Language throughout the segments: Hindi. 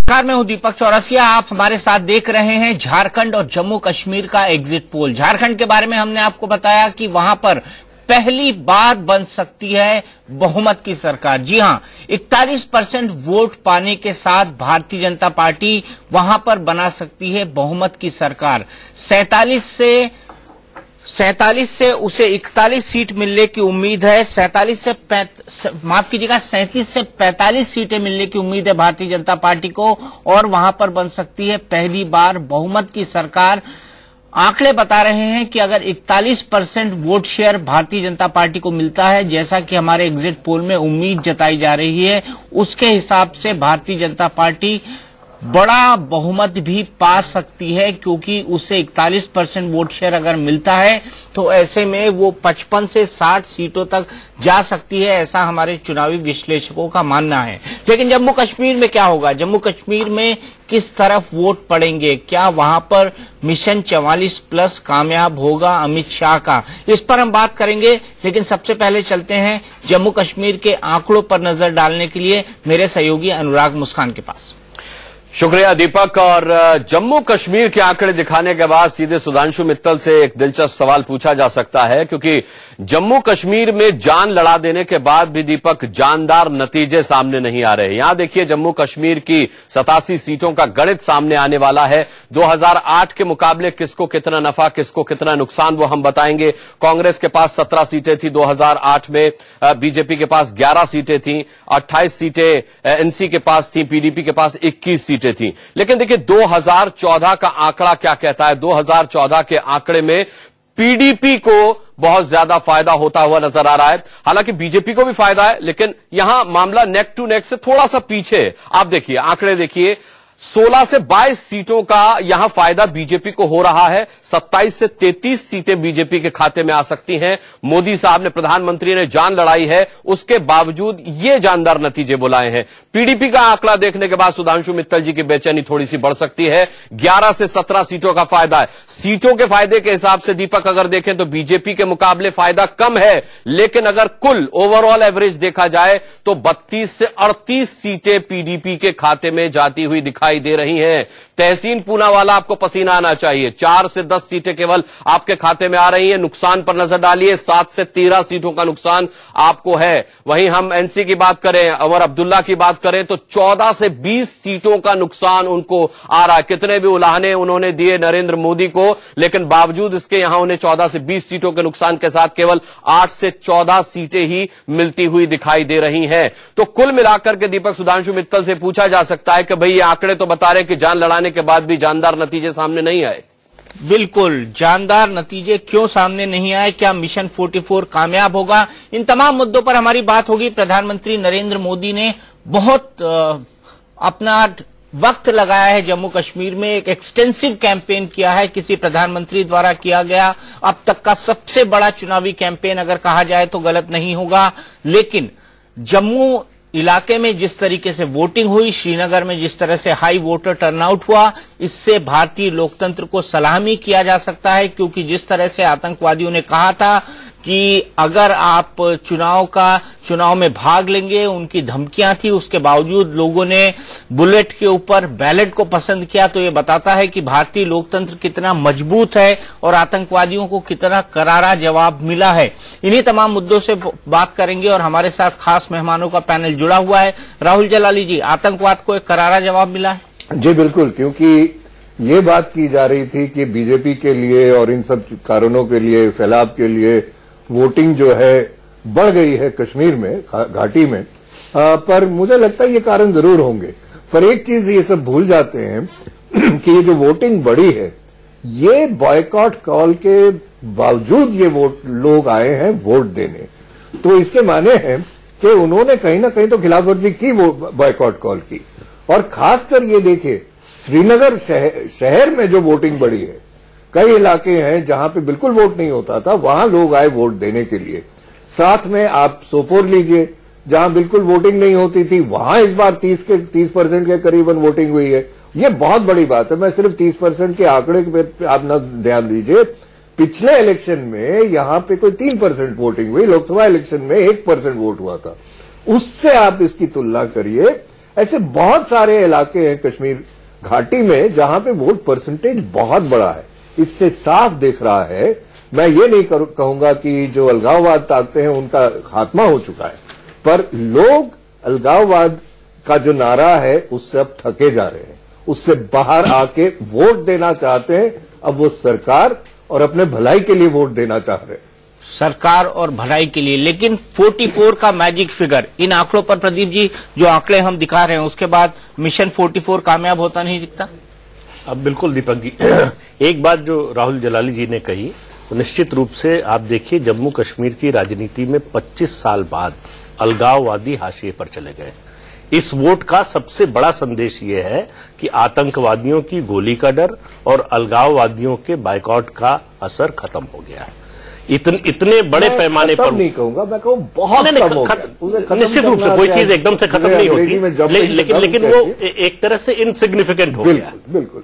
नमस्कार, मैं हूं दीपक चौरसिया। आप हमारे साथ देख रहे हैं झारखंड और जम्मू कश्मीर का एग्जिट पोल। झारखंड के बारे में हमने आपको बताया कि वहां पर पहली बार बन सकती है बहुमत की सरकार। जी हां, 41% वोट पाने के साथ भारतीय जनता पार्टी वहां पर बना सकती है बहुमत की सरकार। 47 से उसे 41 सीट मिलने की उम्मीद है। 37 से 45 सीटें मिलने की उम्मीद है भारतीय जनता पार्टी को, और वहां पर बन सकती है पहली बार बहुमत की सरकार। आंकड़े बता रहे हैं कि अगर 41% vote share Bharatiya Janata party को मिलता है, जैसा कि हमारे एग्जिट पोल में उम्मीद जताई जा रही है, उसके हिसाब से भारतीय जनता पार्टी बड़ा बहुमत भी पा सकती है, क्योंकि उसे 41% वोट शेयर अगर मिलता है तो ऐसे में वो 55 से 60 सीटों तक जा सकती है, ऐसा हमारे चुनावी विश्लेषकों का मानना है। लेकिन जम्मू कश्मीर में क्या होगा? जम्मू कश्मीर में किस तरफ वोट पड़ेंगे? क्या वहां पर मिशन 44 प्लस कामयाब होगा अमित शाह का? इस पर हम बात करेंगे, लेकिन सबसे पहले चलते हैं जम्मू कश्मीर के आंकड़ों पर नजर डालने के लिए मेरे सहयोगी अनुराग मुस्कान के पास। शुक्रिया दीपक। और जम्मू कश्मीर के आंकड़े दिखाने के बाद सीधे सुधांशु मित्तल से एक दिलचस्प सवाल पूछा जा सकता है, क्योंकि जम्मू कश्मीर में जान लड़ा देने के बाद भी दीपक जानदार नतीजे सामने नहीं आ रहे। यहां देखिए, जम्मू कश्मीर की 87 सीटों का गणित सामने आने वाला है। 2008 के मुकाबले किसको कितना नफा, किसको कितना नुकसान, वो हम बताएंगे। कांग्रेस के पास 17 सीटें थी 2008 में, बीजेपी के पास 11 सीटें थी, 28 सीटें एनसी के पास थी, पीडीपी के पास 21 सीटें थी। लेकिन देखिए 2014 का आंकड़ा क्या कहता है। 2014 के आंकड़े में पीडीपी को बहुत ज्यादा फायदा होता हुआ नजर आ रहा है। हालांकि बीजेपी को भी फायदा है, लेकिन यहां मामला नेक टू नेक से थोड़ा सा पीछे है। आप देखिए आंकड़े देखिए, 16 से 22 सीटों का यहां फायदा बीजेपी को हो रहा है। 27 से 33 सीटें बीजेपी के खाते में आ सकती हैं। मोदी साहब ने, प्रधानमंत्री ने जान लड़ाई है, उसके बावजूद ये जानदार नतीजे बुलाए हैं। पीडीपी का आंकड़ा देखने के बाद सुधांशु मित्तल जी की बेचैनी थोड़ी सी बढ़ सकती है। 11 से 17 सीटों का फायदा है। सीटों के फायदे के हिसाब से दीपक अगर देखें तो बीजेपी के मुकाबले फायदा कम है, लेकिन अगर कुल ओवरऑल एवरेज देखा जाए तो 32 से 38 सीटें पीडीपी के खाते में जाती हुई दिखाई दे रही हैं। तहसीन पूनावाला आपको पसीना आना चाहिए। 4 से 10 सीटें केवल आपके खाते में आ रही हैं। नुकसान पर नजर डालिए, 7 से 13 सीटों का नुकसान आपको है। वहीं हम एनसी की बात करें, अमर अब्दुल्ला की बात करें, तो 14 से 20 सीटों का नुकसान उनको आ रहा है। कितने भी उलाहने उन्होंने दिए नरेंद्र मोदी को, लेकिन बावजूद इसके यहां उन्हें 14 से 20 सीटों के नुकसान के साथ केवल 8 से 14 सीटें ही मिलती हुई दिखाई दे रही हैं। तो कुल मिलाकर के दीपक, सुधांशु मित्तल से पूछा जा सकता है कि भाई ये आंकड़े तो बता रहे हैं कि जान लड़ाने के बाद भी जानदार नतीजे सामने नहीं आए। बिल्कुल, जानदार नतीजे क्यों सामने नहीं आए? क्या मिशन 44 कामयाब होगा? इन तमाम मुद्दों पर हमारी बात होगी। प्रधानमंत्री नरेंद्र मोदी ने बहुत अपना वक्त लगाया है जम्मू कश्मीर में, एक एक्सटेंसिव कैंपेन किया है, किसी प्रधानमंत्री द्वारा किया गया अब तक का सबसे बड़ा चुनावी कैंपेन अगर कहा जाए तो गलत नहीं होगा। लेकिन जम्मू इलाके में जिस तरीके से वोटिंग हुई, श्रीनगर में जिस तरह से हाई वोटर टर्नआउट हुआ, इससे भारतीय लोकतंत्र को सलामी किया जा सकता है, क्योंकि जिस तरह से आतंकवादियों ने कहा था कि अगर आप चुनाव में भाग लेंगे, उनकी धमकियां थी, उसके बावजूद लोगों ने बुलेट के ऊपर बैलेट को पसंद किया, तो ये बताता है कि भारतीय लोकतंत्र कितना मजबूत है और आतंकवादियों को कितना करारा जवाब मिला है। इन्हीं तमाम मुद्दों से बात करेंगे और हमारे साथ खास मेहमानों का पैनल जुड़ा हुआ है। राहुल जलाली जी, आतंकवाद को एक करारा जवाब मिला है? जी बिल्कुल, क्योंकि ये बात की जा रही थी कि बीजेपी के लिए और इन सब कारणों के लिए, सैलाब के लिए वोटिंग जो है बढ़ गई है कश्मीर में, घाटी में, पर मुझे लगता है ये कारण जरूर होंगे। पर एक चीज ये सब भूल जाते हैं कि ये जो वोटिंग बढ़ी है, ये बॉयकॉट कॉल के बावजूद ये लोग आए हैं वोट देने। तो इसके माने हैं कि उन्होंने कहीं ना कहीं तो खिलाफवर्जी की, वो बॉयकॉट कॉल की। और खासकर ये देखिए, श्रीनगर शहर में जो वोटिंग बढ़ी है, कई इलाके हैं जहां पे बिल्कुल वोट नहीं होता था, वहां लोग आए वोट देने के लिए। साथ में आप सोपोर लीजिए, जहां बिल्कुल वोटिंग नहीं होती थी, वहां इस बार 30% के करीबन वोटिंग हुई है। ये बहुत बड़ी बात है। मैं सिर्फ 30% के आंकड़े पे आप न ध्यान दीजिए, पिछले इलेक्शन में यहां पे कोई 3% वोटिंग हुई, लोकसभा इलेक्शन में 1% वोट हुआ था। उससे आप इसकी तुलना करिए ऐसे बहुत सारे इलाके हैं कश्मीर घाटी में जहां पे वोट परसेंटेज बहुत बड़ा है। इससे साफ दिख रहा है, मैं ये नहीं कहूंगा कि जो अलगाववाद ताकते हैं उनका खात्मा हो चुका है, पर लोग अलगाववाद का जो नारा है उससे अब थके जा रहे हैं, उससे बाहर आके वोट देना चाहते हैं। अब वो सरकार और अपने भलाई के लिए वोट देना चाह रहे हैं, सरकार और भलाई के लिए। लेकिन 44 का मैजिक फिगर, इन आंकड़ों पर प्रदीप जी जो आंकड़े हम दिखा रहे हैं उसके बाद मिशन 44 कामयाब होता नहीं दिखता। अब बिल्कुल दीपक जी एक बात जो राहुल जलाली जी ने कही तो निश्चित रूप से आप देखिए जम्मू कश्मीर की राजनीति में 25 साल बाद अलगाववादी हाशिए पर चले गए। इस वोट का सबसे बड़ा संदेश ये है कि आतंकवादियों की गोली का डर और अलगाववादियों के बाइकआउट का असर खत्म हो गया है। इतने बड़े पैमाने पर नहीं कहूंगा, मैं कहूँ बहुत कम हो गया। निश्चित रूप से कोई चीज एकदम से खत्म नहीं होती, लेकिन वो एक तरह से इनसिग्निफिकेंट हो गया। बिल्कुल।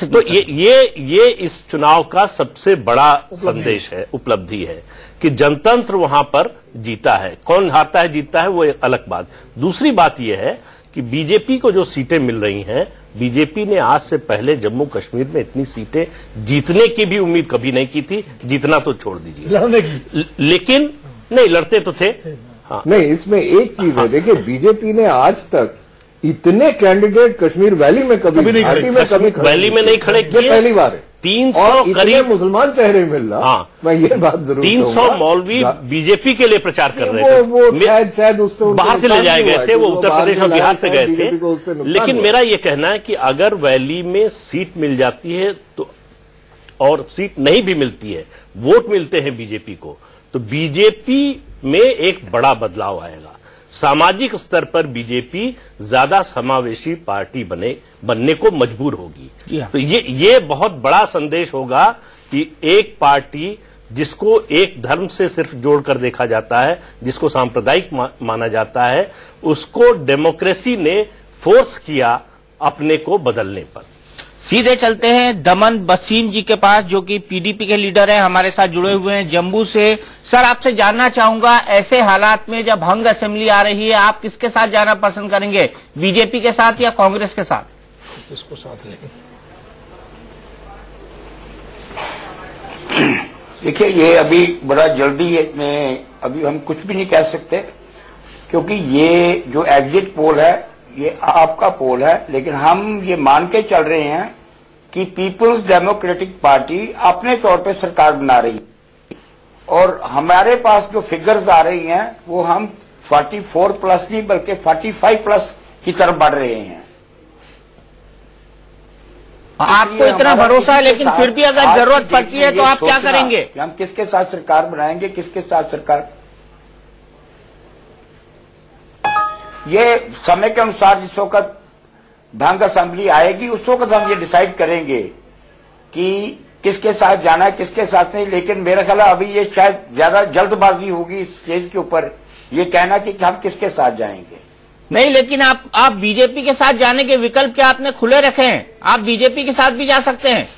तो ये इस चुनाव का सबसे बड़ा संदेश है, उपलब्धि है कि जनतंत्र वहां पर जीता है। कौन हारता है जीतता है वो एक अलग बात। दूसरी बात यह है कि बीजेपी को जो सीटें मिल रही हैं, बीजेपी ने आज से पहले जम्मू कश्मीर में इतनी सीटें जीतने की भी उम्मीद कभी नहीं की थी। जीतना तो छोड़ दीजिए, लेकिन नहीं लड़ते तो थे। हाँ नहीं, इसमें एक चीज है, देखिए बीजेपी ने आज तक इतने कैंडिडेट कश्मीर वैली में कभी नहीं खड़े, वैली में नहीं खड़े किए, पहली बार है। 300 करीब मुसलमान चेहरे मिल रहा। हाँ, मैं ये बात जरूर 300 मौलवी बीजेपी के लिए प्रचार कर रहे थे। वो शायद उससे बाहर से ले जाए गए थे, वो उत्तर प्रदेश और बिहार से गए थे। लेकिन मेरा ये कहना है कि अगर वैली में सीट मिल जाती है तो, और सीट नहीं भी मिलती है, वोट मिलते हैं बीजेपी को, तो बीजेपी में एक बड़ा बदलाव आएगा। सामाजिक स्तर पर बीजेपी ज्यादा समावेशी पार्टी बनने को मजबूर होगी। तो ये बहुत बड़ा संदेश होगा कि एक पार्टी जिसको एक धर्म से सिर्फ जोड़कर देखा जाता है, जिसको सांप्रदायिक माना जाता है, उसको डेमोक्रेसी ने फोर्स किया अपने को बदलने पर। सीधे चलते हैं दमन बसीम जी के पास, जो कि पीडीपी के लीडर हैं, हमारे साथ जुड़े हुए हैं जम्मू से। सर, आपसे जानना चाहूंगा, ऐसे हालात में जब हंग असेंबली आ रही है, आप किसके साथ जाना पसंद करेंगे, बीजेपी के साथ या कांग्रेस के साथ? किसको साथ लेंगे? देखिए, ये अभी बड़ा जल्दी है, में अभी हम कुछ भी नहीं कह सकते, क्योंकि ये जो एग्जिट पोल है ये आपका पोल है, लेकिन हम ये मान के चल रहे हैं कि पीपुल्स डेमोक्रेटिक पार्टी अपने तौर पे सरकार बना रही है, और हमारे पास जो फिगर्स आ रही हैं वो हम 44 प्लस नहीं बल्कि 45 प्लस की तरफ बढ़ रहे हैं। आपको इतना भरोसा है, लेकिन फिर भी अगर जरूरत पड़ती है तो आप क्या करेंगे? कि हम किसके साथ सरकार बनाएंगे, किसके साथ सरकार, ये समय के अनुसार जिस वक्त भंग असेंबली आएगी उस वक्त हम ये डिसाइड करेंगे कि किसके साथ जाना है, किसके साथ नहीं। लेकिन मेरा ख्याल है अभी ये शायद ज्यादा जल्दबाजी होगी इस स्टेज के ऊपर ये कहना कि हम किसके साथ जाएंगे। नहीं, लेकिन आप बीजेपी के साथ जाने के विकल्प क्या आपने खुले रखे हैं? आप बीजेपी के साथ भी जा सकते हैं।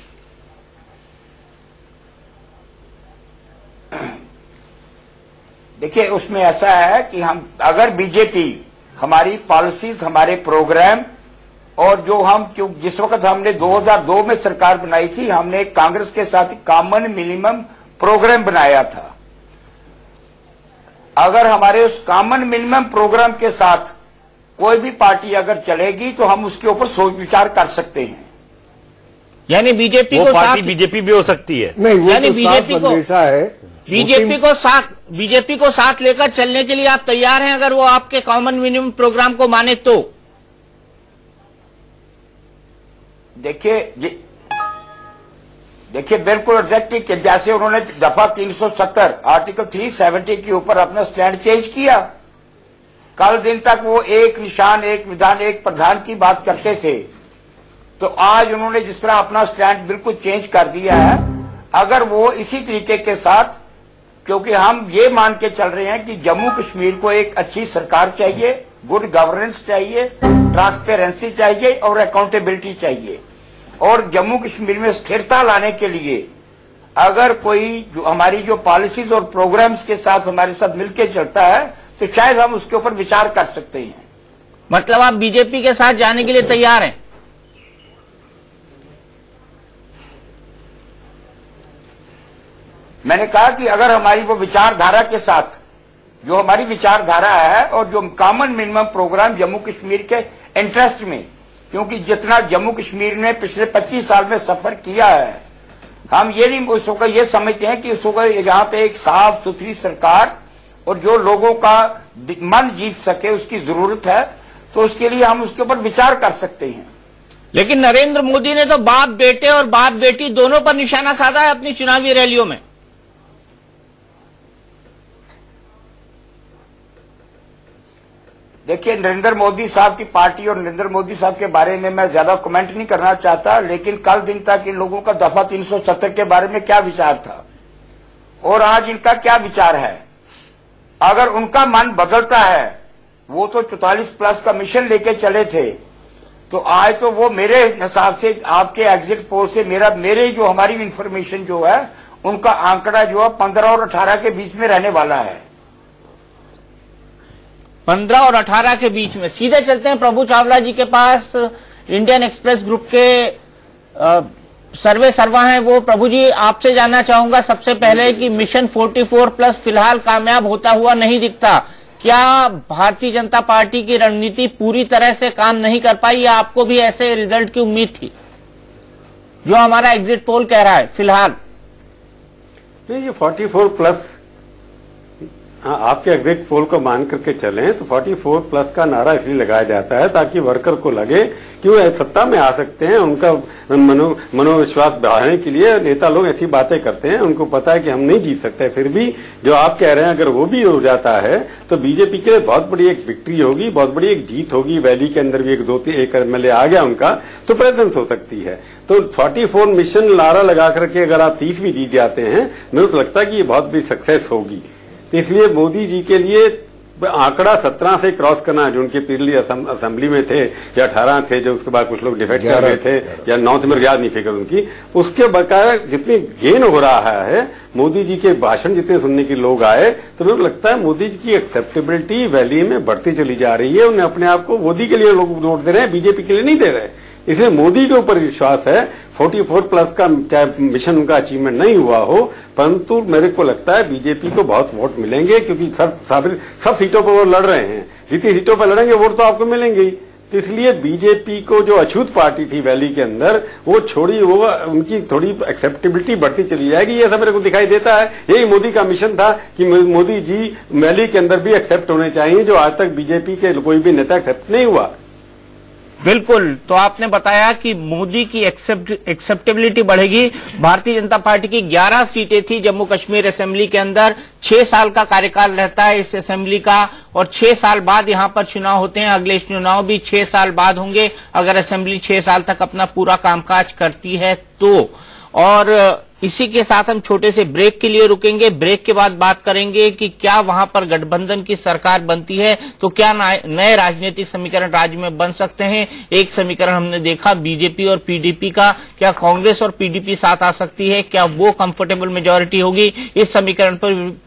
देखिए, उसमें ऐसा है कि हम अगर बीजेपी हमारी पॉलिसीज, हमारे प्रोग्राम, और जो हम जिस वक्त हमने 2002 में सरकार बनाई थी, हमने कांग्रेस के साथ कॉमन मिनिमम प्रोग्राम बनाया था। अगर हमारे उस कॉमन मिनिमम प्रोग्राम के साथ कोई भी पार्टी अगर चलेगी तो हम उसके ऊपर सोच विचार कर सकते हैं। यानी बीजेपी को साथ बीजेपी भी हो सकती है। नहीं, वो यानी तो बीजेपी को साथ लेकर चलने के लिए आप तैयार हैं अगर वो आपके कॉमन मिनिमम प्रोग्राम को माने तो? देखिए बिल्कुल एग्जैक्टली कि जैसे उन्होंने दफा 370 आर्टिकल 370 के ऊपर अपना स्टैंड चेंज किया, कल दिन तक वो एक निशान, एक विधान, एक प्रधान की बात करते थे, तो आज उन्होंने जिस तरह अपना स्टैंड बिल्कुल चेंज कर दिया है, अगर वो इसी तरीके के साथ, क्योंकि हम ये मान के चल रहे हैं कि जम्मू कश्मीर को एक अच्छी सरकार चाहिए, गुड गवर्नेंस चाहिए, ट्रांसपेरेंसी चाहिए और अकाउंटेबिलिटी चाहिए, और जम्मू कश्मीर में स्थिरता लाने के लिए अगर कोई हमारी जो पॉलिसीज और प्रोग्राम्स के साथ हमारे साथ मिलकर चलता है तो शायद हम उसके ऊपर विचार कर सकते हैं। मतलब आप बीजेपी के साथ जाने के लिए तैयार हैं? मैंने कहा कि अगर हमारी वो विचारधारा के साथ, जो हमारी विचारधारा है और जो common minimum programme Jammu Kashmir के इंटरेस्ट में, क्योंकि जितना जम्मू कश्मीर ने पिछले 25 साल में सफर किया है, हम ये नहीं उसको ये समझते हैं कि उसको यहाँ पे एक साफ सुथरी सरकार और जो लोगों का मन जीत सके उसकी जरूरत है, तो उसके लिए हम उसके ऊपर विचार कर सकते हैं। लेकिन नरेंद्र मोदी ने तो बाप बेटे और बाप बेटी दोनों पर निशाना साधा है अपनी चुनावी रैलियों में। देखिए, नरेंद्र मोदी साहब की पार्टी और नरेंद्र मोदी साहब के बारे में मैं ज्यादा कमेंट नहीं करना चाहता, लेकिन कल दिन तक इन लोगों का दफा 370 के बारे में क्या विचार था और आज इनका क्या विचार है। अगर उनका मन बदलता है, वो तो 44 प्लस का मिशन लेके चले थे, तो आज तो वो मेरे हिसाब से आपके एग्जिट पोल से मेरे जो हमारी इंफॉर्मेशन जो है, उनका आंकड़ा जो है 15 और 18 के बीच में रहने वाला है। 15 और 18 के बीच में। सीधे चलते हैं प्रभु चावला जी के पास, इंडियन एक्सप्रेस ग्रुप के सर्वे सर्वा हैं वो। प्रभु जी, आपसे जानना चाहूंगा सबसे पहले कि मिशन 44 प्लस फिलहाल कामयाब होता हुआ नहीं दिखता। क्या भारतीय जनता पार्टी की रणनीति पूरी तरह से काम नहीं कर पाई या आपको भी ऐसे रिजल्ट की उम्मीद थी जो हमारा एग्जिट पोल कह रहा है फिलहाल? नहीं, ये 44 प्लस आपके एग्जिट पोल को मान करके चलें तो 44 प्लस का नारा इसलिए लगाया जाता है ताकि वर्कर को लगे कि वो सत्ता में आ सकते हैं। उनका मनोविश्वास बढ़ाने के लिए नेता लोग ऐसी बातें करते हैं, उनको पता है कि हम नहीं जीत सकते, फिर भी जो आप कह रहे हैं अगर वो भी हो जाता है तो बीजेपी के लिए बहुत बड़ी एक विक्ट्री होगी, बहुत बड़ी एक जीत होगी। वैली के अंदर भी एक एमएलए आ गया उनका, तो प्रेजेंस हो सकती है। तो 44 मिशन नारा लगा करके अगर आप 30 भी जीत जाते हैं, मुझे तो लगता है कि ये बहुत बड़ी सक्सेस होगी। इसलिए मोदी जी के लिए आंकड़ा 17 से क्रॉस करना, जो उनके पिछली असेंबली में थे या 18 थे, जो उसके बाद कुछ लोग डिफेक्ट कर रहे थे या 9 से मेरे याद नहीं फिक्र उनकी, उसके बकाया जितनी गेन हो रहा है, मोदी जी के भाषण जितने सुनने के लोग आए, तो मुझे लगता है मोदी जी की एक्सेप्टेबिलिटी वैली में बढ़ती चली जा रही है। उन्हें अपने आप को मोदी के लिए लोग वोट दे रहे हैं, बीजेपी के लिए नहीं दे रहे। इसलिए मोदी के ऊपर विश्वास है। 44 प्लस का चाहे मिशन उनका अचीवमेंट नहीं हुआ हो, परंतु मेरे को लगता है बीजेपी को बहुत वोट मिलेंगे, क्योंकि सब सीटों पर वो लड़ रहे हैं। जितनी सीटों पर लड़ेंगे वोट तो आपको मिलेंगे ही। तो इसलिए बीजेपी को जो अछूत पार्टी थी वैली के अंदर, वो छोड़ी, वो उनकी थोड़ी एक्सेप्टेबिलिटी बढ़ती चली जाएगी, ऐसा मेरे को दिखाई देता है। यही मोदी का मिशन था कि मोदी जी वैली के अंदर भी एक्सेप्ट होने चाहिए, जो आज तक बीजेपी के कोई भी नेता एक्सेप्ट नहीं हुआ। बिल्कुल, तो आपने बताया कि मोदी की एक्सेप्टेबिलिटी बढ़ेगी। भारतीय जनता पार्टी की 11 सीटें थी जम्मू कश्मीर असेंबली के अंदर। 6 साल का कार्यकाल रहता है इस असेंबली का और 6 साल बाद यहां पर चुनाव होते हैं। अगले चुनाव भी 6 साल बाद होंगे अगर असेंबली 6 साल तक अपना पूरा कामकाज करती है तो। और इसी के साथ हम छोटे से ब्रेक के लिए रुकेंगे। ब्रेक के बाद बात करेंगे कि क्या वहां पर गठबंधन की सरकार बनती है तो क्या नए राजनीतिक समीकरण राज्य में बन सकते हैं। एक समीकरण हमने देखा बीजेपी और पीडीपी का, क्या कांग्रेस और पीडीपी साथ आ सकती है, क्या वो कंफर्टेबल मेजोरिटी होगी, इस समीकरण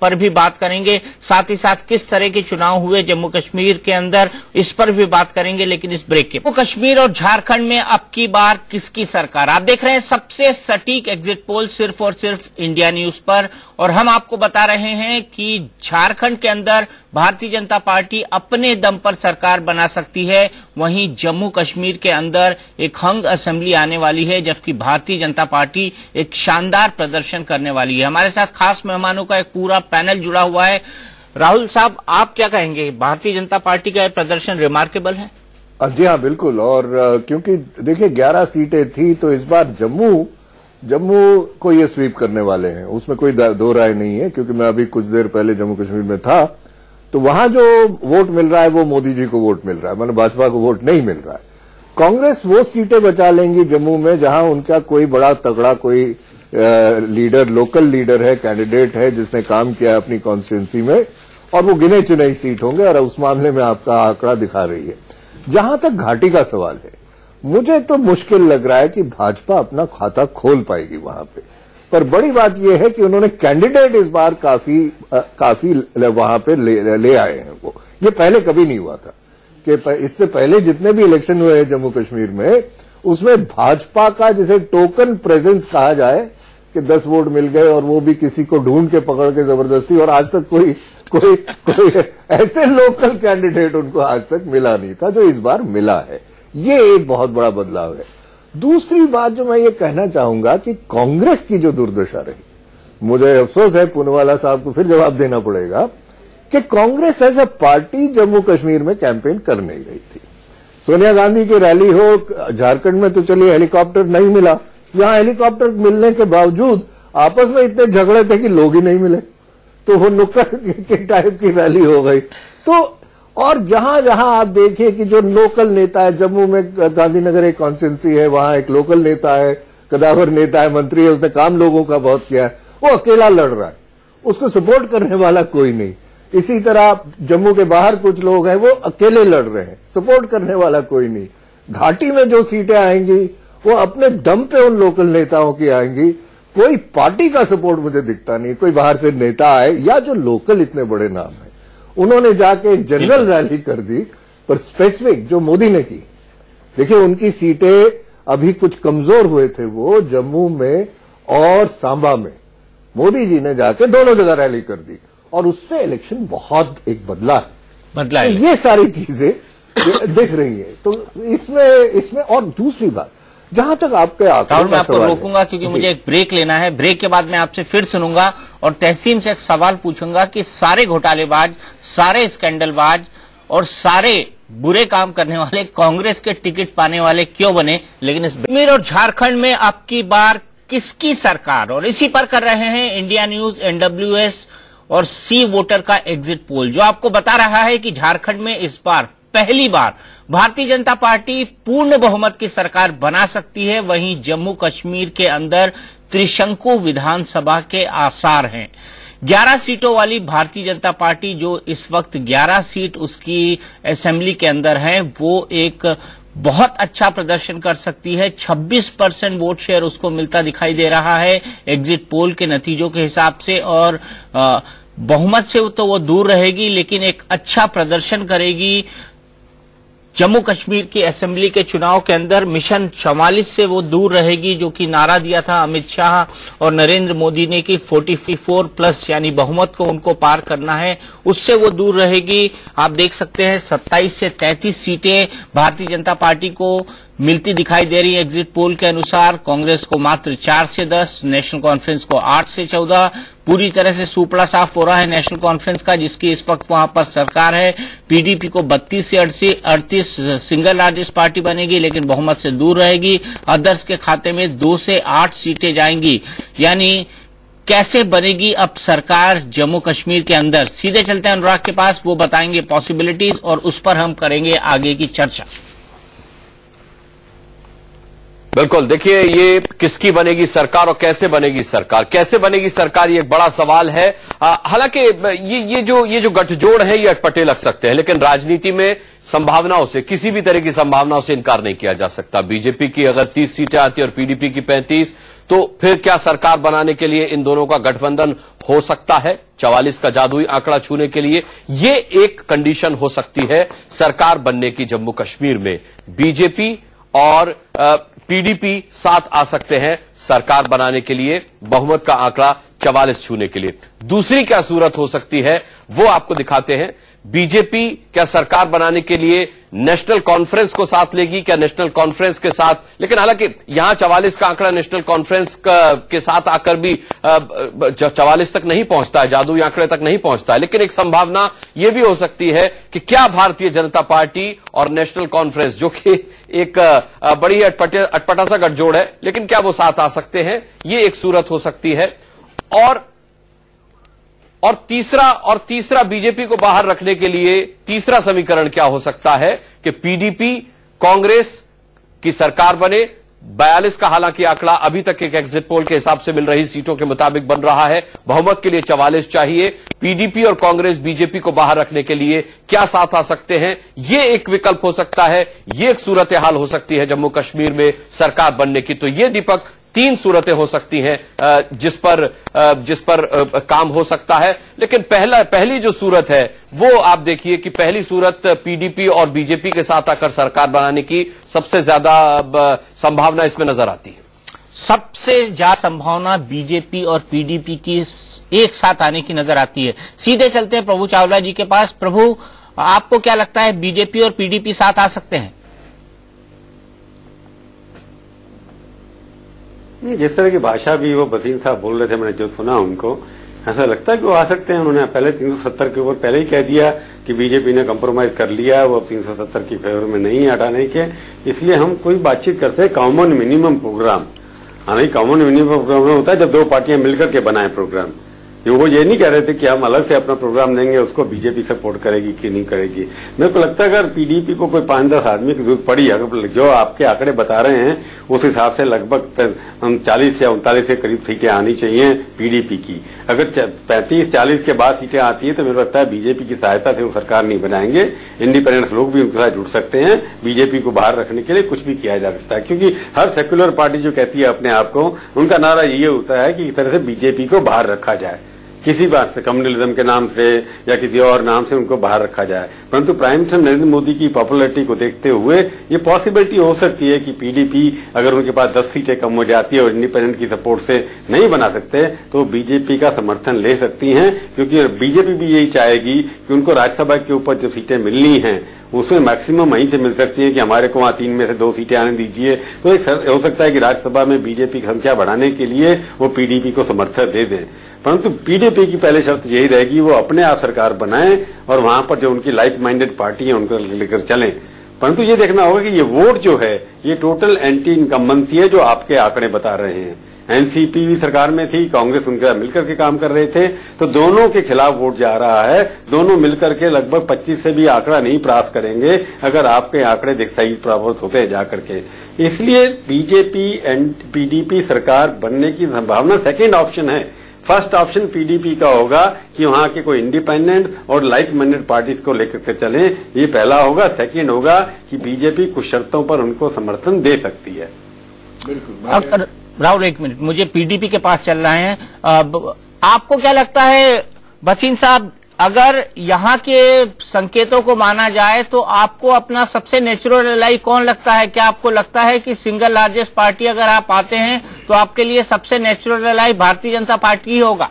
पर भी बात करेंगे। साथ ही साथ किस तरह के चुनाव हुए जम्मू कश्मीर के अंदर, इस पर भी बात करेंगे। लेकिन इस ब्रेक के जम्मू कश्मीर और झारखंड में अब की बार किसकी सरकार? आप देख रहे हैं सबसे सटीक एग्जिट पोल सिर्फ और सिर्फ इंडिया न्यूज पर, और हम आपको बता रहे हैं कि झारखंड के अंदर भारतीय जनता पार्टी अपने दम पर सरकार बना सकती है, वहीं जम्मू कश्मीर के अंदर एक हंग असेंबली आने वाली है, जबकि भारतीय जनता पार्टी एक शानदार प्रदर्शन करने वाली है। हमारे साथ खास मेहमानों का एक पूरा पैनल जुड़ा हुआ है। राहुल साहब, आप क्या कहेंगे, भारतीय जनता पार्टी का प्रदर्शन रिमार्केबल है? जी हाँ, बिल्कुल। और क्योंकि देखिए 11 सीटें थी तो इस बार जम्मू को ये स्वीप करने वाले हैं, उसमें कोई दो राय नहीं है। क्योंकि मैं अभी कुछ देर पहले जम्मू कश्मीर में था तो वहां जो वोट मिल रहा है वो मोदी जी को वोट मिल रहा है, मतलब भाजपा को वोट नहीं मिल रहा है। कांग्रेस वो सीटें बचा लेंगी जम्मू में जहां उनका कोई बड़ा तगड़ा कोई लीडर, लोकल लीडर है, कैंडिडेट है जिसने काम किया है अपनी कॉन्स्टिट्यूंसी में, और वो गिने चुने सीट होंगे और उस मामले में आपका आंकड़ा दिखा रही है। जहां तक घाटी का सवाल है, मुझे तो मुश्किल लग रहा है कि भाजपा अपना खाता खोल पाएगी वहां पे। पर बड़ी बात यह है कि उन्होंने कैंडिडेट इस बार काफी वहां पे ले आए हैं। वो ये पहले कभी नहीं हुआ था। इससे पहले जितने भी इलेक्शन हुए हैं जम्मू कश्मीर में, उसमें भाजपा का जिसे टोकन प्रेजेंस कहा जाए कि 10 वोट मिल गए और वो भी किसी को ढूंढ के पकड़ के जबरदस्ती, और आज तक कोई ऐसे लोकल कैंडिडेट उनको आज तक मिला नहीं था जो इस बार मिला है। ये एक बहुत बड़ा बदलाव है। दूसरी बात जो मैं ये कहना चाहूंगा कि कांग्रेस की जो दुर्दशा रही, मुझे अफसोस है पूनवाला साहब को फिर जवाब देना पड़ेगा कि Congress as a party Jammu Kashmir में कैंपेन कर नहीं रही थी। सोनिया गांधी की रैली हो, झारखंड में तो चलिए हेलीकॉप्टर नहीं मिला, यहां हेलीकॉप्टर मिलने के बावजूद आपस में इतने झगड़े थे कि लोग ही नहीं मिले, तो वो नुक्कड़ के टाइप की रैली हो गई। तो और जहां जहां आप देखिए कि जो लोकल नेता है, जम्मू में गांधीनगर एक कॉन्स्टिट्यूंसी है, वहां एक लोकल नेता है, कदावर नेता है, मंत्री है, उसने काम लोगों का बहुत किया है, वो अकेला लड़ रहा है, उसको सपोर्ट करने वाला कोई नहीं। इसी तरह जम्मू के बाहर कुछ लोग हैं, वो अकेले लड़ रहे हैं, सपोर्ट करने वाला कोई नहीं। घाटी में जो सीटें आएंगी वो अपने दम पे उन लोकल नेताओं की आएंगी, कोई पार्टी का सपोर्ट मुझे दिखता नहीं। कोई बाहर से नेता आए या जो लोकल इतने बड़े नाम है, उन्होंने जाके एक जनरल रैली कर दी, पर स्पेसिफिक जो मोदी ने की, देखिए उनकी सीटें अभी कुछ कमजोर हुए थे वो जम्मू में और सांबा में, मोदी जी ने जाके दोनों जगह रैली कर दी और उससे इलेक्शन बहुत एक बदला तो ये सारी चीजें दिख रही है। तो इसमें और दूसरी बात, जहां तक आपके राहुल, मैं आपको रोकूंगा क्योंकि मुझे एक ब्रेक लेना है। ब्रेक के बाद मैं आपसे फिर सुनूंगा और तहसीन से एक सवाल पूछूंगा कि सारे घोटालेबाज, सारे स्कैंडलबाज और सारे बुरे काम करने वाले कांग्रेस के टिकट पाने वाले क्यों बने। लेकिन इस कश्मीर और झारखंड में अब की बार किसकी सरकार, और इसी पर कर रहे हैं इंडिया न्यूज, NWS और सी वोटर का एग्जिट पोल, जो आपको बता रहा है कि झारखंड में इस बार पहली बार भारतीय जनता पार्टी पूर्ण बहुमत की सरकार बना सकती है। वहीं जम्मू कश्मीर के अंदर त्रिशंकु विधानसभा के आसार हैं। 11 सीटों वाली भारतीय जनता पार्टी, जो इस वक्त 11 सीट उसकी असेंबली के अंदर है, वो एक बहुत अच्छा प्रदर्शन कर सकती है। 26% वोट शेयर उसको मिलता दिखाई दे रहा है एग्जिट पोल के नतीजों के हिसाब से, और बहुमत से तो वो दूर रहेगी लेकिन एक अच्छा प्रदर्शन करेगी। जम्मू कश्मीर की असेंबली के चुनाव के अंदर मिशन 44 से वो दूर रहेगी, जो कि नारा दिया था अमित शाह और नरेंद्र मोदी ने कि 44+ यानी बहुमत को उनको पार करना है, उससे वो दूर रहेगी। आप देख सकते हैं 27 से 33 सीटें भारतीय जनता पार्टी को मिलती दिखाई दे रही है एग्जिट पोल के अनुसार। कांग्रेस को मात्र 4 से 10, नेशनल कॉन्फ्रेंस को 8 से 14। पूरी तरह से सुपड़ा साफ हो रहा है नेशनल कॉन्फ्रेंस का, जिसकी इस वक्त वहां पर सरकार है। पीडीपी को 32 से 38 सिंगल लार्जेस्ट पार्टी बनेगी लेकिन बहुमत से दूर रहेगी। अदर्स के खाते में 2 से 8 सीटें जाएंगी। यानी कैसे बनेगी अब सरकार जम्मू कश्मीर के अंदर, सीधे चलते हैं अनुराग के पास, वो बताएंगे पॉसिबिलिटीज और उस पर हम करेंगे आगे की चर्चा। बिल्कुल, देखिए ये किसकी बनेगी सरकार और कैसे बनेगी सरकार, ये एक बड़ा सवाल है। हालांकि ये जो गठजोड़ है ये अटपटे लग सकते हैं, लेकिन राजनीति में संभावनाओं से, किसी भी तरह की संभावनाओं से इनकार नहीं किया जा सकता। बीजेपी की अगर 30 सीटें आती और पीडीपी की 35, तो फिर क्या सरकार बनाने के लिए इन दोनों का गठबंधन हो सकता है 44 का जादुई आंकड़ा छूने के लिए? ये एक कंडीशन हो सकती है सरकार बनने की जम्मू कश्मीर में। बीजेपी और पीडीपी साथ आ सकते हैं सरकार बनाने के लिए, बहुमत का आंकड़ा 44 छूने के लिए। दूसरी क्या सूरत हो सकती है वो आपको दिखाते हैं। बीजेपी क्या सरकार बनाने के लिए नेशनल कॉन्फ्रेंस को साथ लेगी, क्या नेशनल कॉन्फ्रेंस के साथ, लेकिन हालांकि यहां 44 का आंकड़ा नेशनल कॉन्फ्रेंस के साथ आकर भी 44 तक नहीं पहुंचता है, जादुई आंकड़े तक नहीं पहुंचता है। लेकिन एक संभावना यह भी हो सकती है कि क्या भारतीय जनता पार्टी और नेशनल कॉन्फ्रेंस, जो कि एक बड़ी अटपटा सा गठजोड़ है, लेकिन क्या वो साथ आ सकते हैं, ये एक सूरत हो सकती है। और तीसरा बीजेपी को बाहर रखने के लिए तीसरा समीकरण क्या हो सकता है कि पीडीपी कांग्रेस की सरकार बने। 42 का हालांकि आंकड़ा अभी तक एक एग्जिट पोल के हिसाब से मिल रही सीटों के मुताबिक बन रहा है। बहुमत के लिए 44 चाहिए। पीडीपी और कांग्रेस बीजेपी को बाहर रखने के लिए क्या साथ आ सकते हैं, ये एक विकल्प हो सकता है, ये एक सूरत हाल हो सकती है जम्मू कश्मीर में सरकार बनने की। तो ये दीपक 3 सूरतें हो सकती हैं जिस पर काम हो सकता है। लेकिन पहली जो सूरत है वो आप देखिए कि पहली सूरत पीडीपी और बीजेपी के साथ आकर सरकार बनाने की सबसे ज्यादा संभावना इसमें नजर आती है। सबसे ज्यादा संभावना बीजेपी और पीडीपी की एक साथ आने की नजर आती है। सीधे चलते हैं प्रभु चावला जी के पास। प्रभु, आपको क्या लगता है, बीजेपी और पीडीपी साथ आ सकते हैं? जिस तरह की भाषा भी वो भसीन साहब बोल रहे थे, मैंने जो सुना उनको, ऐसा लगता है कि वो आ सकते हैं। उन्होंने पहले 370 के ऊपर पहले ही कह दिया कि बीजेपी ने कंप्रोमाइज कर लिया, वो अब 370 की फेवर में नहीं हटाने के, इसलिए हम कोई बातचीत करते कॉमन मिनिमम प्रोग्राम। हालांकि कॉमन मिनिमम प्रोग्राम होता है जब 2 पार्टियां मिलकर के बनाए प्रोग्राम। वो ये नहीं कह रहे थे कि हम अलग से अपना प्रोग्राम देंगे, उसको बीजेपी सपोर्ट करेगी कि नहीं करेगी। मेरे को लगता है अगर पीडीपी को कोई 5-10 आदमी की जरूरत पड़ी, अगर जो आपके आंकड़े बता रहे हैं उस हिसाब से लगभग 39 या 39 के करीब सीटें आनी चाहिए पीडीपी की। अगर 35-40 के बाद सीटें आती है तो मेरे को लगता है बीजेपी की सहायता से वो सरकार नहीं बनाएंगे। इंडिपेंडेंट लोग भी उनके साथ जुड़ सकते हैं। बीजेपी को बाहर रखने के लिए कुछ भी किया जा सकता है, क्योंकि हर सेक्युलर पार्टी जो कहती है अपने आप को, उनका नारा ये होता है कि एक तरह से बीजेपी को बाहर रखा जाए, किसी बात से, कम्युनलिज्म के नाम से या किसी और नाम से उनको बाहर रखा जाए। परंतु प्राइम मिनिस्टर नरेंद्र मोदी की पॉपुलैरिटी को देखते हुए ये पॉसिबिलिटी हो सकती है कि पीडीपी अगर उनके पास 10 सीटें कम हो जाती है और इंडिपेंडेंट की सपोर्ट से नहीं बना सकते तो बीजेपी का समर्थन ले सकती हैं, क्योंकि बीजेपी भी यही चाहेगी कि उनको राज्यसभा के ऊपर जो सीटें मिलनी हैं उसमें मैक्सिमम वहीं से मिल सकती है कि हमारे को वहां 3 में से 2 सीटें आने दीजिए। तो एक हो सकता है कि राज्यसभा में बीजेपी की संख्या बढ़ाने के लिए वो पीडीपी को समर्थन दे दें। परंतु पीडीपी की पहले शर्त यही रहेगी वो अपने आप सरकार बनाए और वहां पर जो उनकी लाइक माइंडेड पार्टी है उनको लेकर चलें। परंतु ये देखना होगा कि ये वोट जो है ये टोटल एंटी इनकम्बेंसी है जो आपके आंकड़े बता रहे हैं। एनसीपी भी सरकार में थी, कांग्रेस उनके साथ मिलकर के काम कर रहे थे, तो दोनों के खिलाफ वोट जा रहा है। दोनों मिलकर के लगभग 25 से भी आंकड़ा नहीं पास करेंगे अगर आपके आंकड़े सही प्राप्त होते हैं जाकर के। इसलिए बीजेपी एंड पीडीपी सरकार बनने की संभावना सेकेंड ऑप्शन है। फर्स्ट ऑप्शन पीडीपी का होगा कि वहां के कोई इंडिपेंडेंट और लाइक माइंडेड पार्टीज को लेकर के चलें, ये पहला होगा। सेकंड होगा कि बीजेपी कुछ शर्तों पर उनको समर्थन दे सकती है। बिल्कुल। राहुल, एक मिनट, मुझे पीडीपी के पास चल रहे हैं। आपको क्या लगता है भसीन साहब, अगर यहाँ के संकेतों को माना जाए तो आपको अपना सबसे नेचुरल एलाई कौन लगता है? क्या आपको लगता है कि सिंगल लार्जेस्ट पार्टी अगर आप आते हैं तो आपके लिए सबसे natural ally Bharatiya Janata party ही होगा?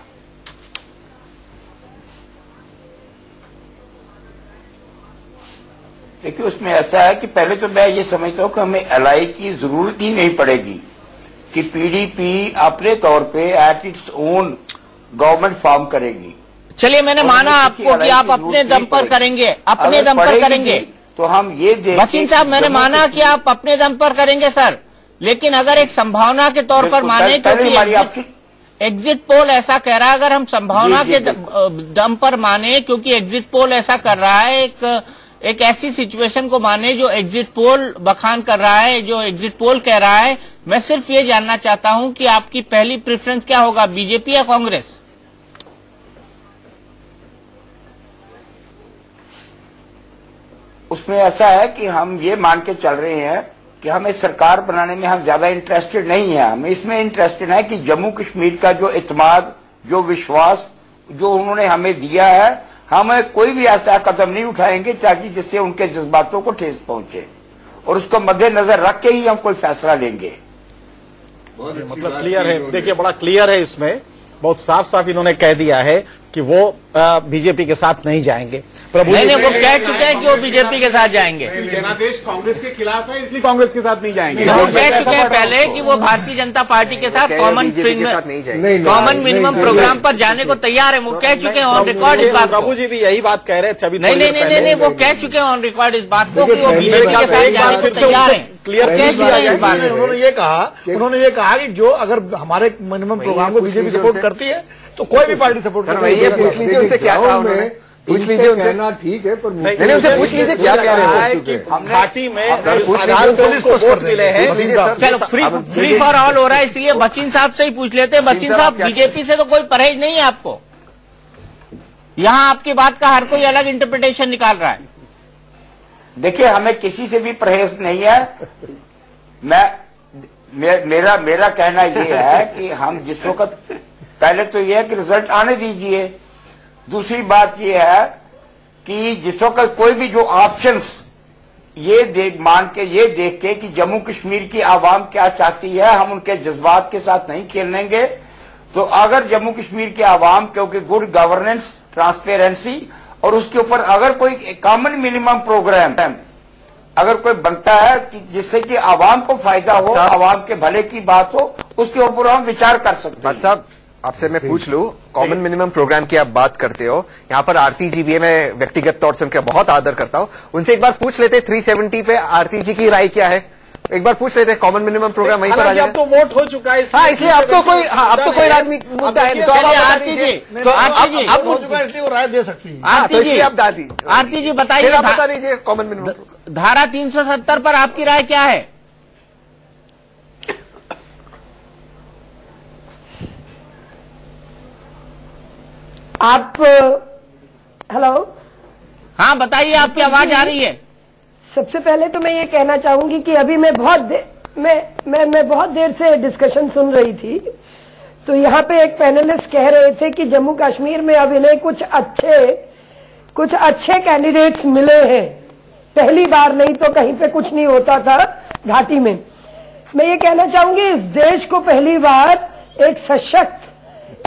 देखिए, उसमें ऐसा है कि पहले तो मैं ये समझता हूं कि हमें एलाई की जरूरत ही नहीं पड़ेगी कि पीडीपी अपने तौर पे at its own government form करेगी। चलिए, मैंने माना आपको कि आप अपने दम पर करेंगे, अपने दम पर करेंगे, तो हम ये देखें। भसीन साहब, मैंने माना कि आप अपने दम पर करेंगे सर, लेकिन अगर एक संभावना के तौर पर माने, क्योंकि एग्जिट पोल ऐसा कह रहा है, अगर हम संभावना के दम पर माने, क्योंकि एग्जिट पोल ऐसा कर रहा है, एक ऐसी सिचुएशन को माने जो एग्जिट पोल बखान कर रहा है, जो एग्जिट पोल कह रहा है, मैं सिर्फ ये जानना चाहता हूं कि आपकी पहली प्रेफरेंस क्या होगा, बीजेपी या कांग्रेस? उसमें ऐसा है कि हम ये मान के चल रहे हैं कि हमें सरकार बनाने में हम ज्यादा इंटरेस्टेड नहीं है। हम इसमें इंटरेस्टेड है कि जम्मू कश्मीर का जो इत्मीनान, जो विश्वास जो उन्होंने हमें दिया है, हम कोई भी ऐसा कदम नहीं उठाएंगे ताकि जिससे उनके जज्बातों को ठेस पहुंचे, और उसको मद्देनजर रख के ही हम कोई फैसला लेंगे। मतलब क्लियर है, देखिए बड़ा क्लियर है, इसमें बहुत साफ साफ इन्होंने कह दिया है कि वो बीजेपी के साथ नहीं जाएंगे। प्रभु नहीं, वो कह चुके हैं कि वो बीजेपी के साथ जाएंगे। जनादेश कांग्रेस के खिलाफ है, इसलिए कांग्रेस के साथ नहीं जाएंगे। वो कह चुके हैं पहले कि वो भारतीय जनता पार्टी के साथ कॉमन मिनिमम प्रोग्राम पर जाने को तैयार है। वो कह चुके हैं ऑन रिकॉर्ड इस बात। प्रभु जी भी यही बात कह रहे थे अभी। नहीं, वो कह चुके हैं ऑन रिकॉर्ड इस बात को कि वो बीजेपी के साथ जाने को तैयार है। क्लियर कह चुके हैं इस बात। उन्होंने ये कहा कि जो अगर हमारे मिनिमम प्रोग्राम को बीजेपी सपोर्ट करती है तो कोई भी पार्टी सपोर्ट करती है। पूछ लीजिए उनसे क्या कहा उन्होंने, पूछ लीजिए उनसे। ठीक है, पर नहीं, उनसे पूछ लीजिए क्या कह रहे हैं कि घाटी में वोट मिले हैं। चलो, फ्री फॉर ऑल हो रहा है, इसलिए भसीन साहब से ही पूछ लेते हैं। भसीन साहब, बीजेपी से तो कोई परहेज नहीं है आपको? यहाँ आपकी बात का हर कोई अलग इंटरप्रिटेशन निकाल रहा है। देखिए, हमें किसी से भी परहेज नहीं है। मेरा कहना ये है कि हम जिस वक्त पहले तो ये है कि रिजल्ट आने दीजिए। दूसरी बात ये है कि जिस वक्त कोई भी जो ऑप्शंस ये मान के ये देख के कि जम्मू कश्मीर की आवाम क्या चाहती है, हम उनके जज्बात के साथ नहीं खेलेंगे। तो अगर जम्मू कश्मीर की आवाम क्योंकि गुड गवर्नेंस, ट्रांसपेरेंसी और उसके ऊपर अगर कोई कॉमन मिनिमम प्रोग्राम अगर कोई बनता है कि जिससे कि आवाम को फायदा हो, आवाम के भले की बात हो, उसके ऊपर हम विचार कर सकते हैं। साहब आपसे मैं पूछ लूं, कॉमन मिनिमम प्रोग्राम की आप बात करते हो, यहाँ पर आरती जी भी है, मैं व्यक्तिगत तौर से उनका बहुत आदर करता हूँ, उनसे एक बार पूछ लेते 370 पे आरती जी की राय क्या है, एक बार पूछ लेते कॉमन मिनिमम प्रोग्राम वहीं पर आ जाए। अब तो वोट हो चुका है, हाँ, इसलिए अब तो कोई राजनीतिक मुद्दा है, तो आरती जी अब हो चुका है, इसलिए वो राय दे सकती है। तो इसलिए आप दादी आरती जी बताइए, आप बता दीजिए कॉमन मिनिमम धारा 370 पर आपकी राय क्या है? आप हेलो, हाँ बताइए, आपकी आवाज आ रही है। सबसे पहले तो मैं ये कहना चाहूंगी कि अभी मैं बहुत देर से डिस्कशन सुन रही थी, तो यहाँ पे एक पैनलिस्ट कह रहे थे कि जम्मू कश्मीर में अब इन्हें कुछ अच्छे कैंडिडेट्स मिले हैं, पहली बार, नहीं तो कहीं पे कुछ नहीं होता था घाटी में। मैं ये कहना चाहूंगी इस देश को पहली बार एक सशक्त,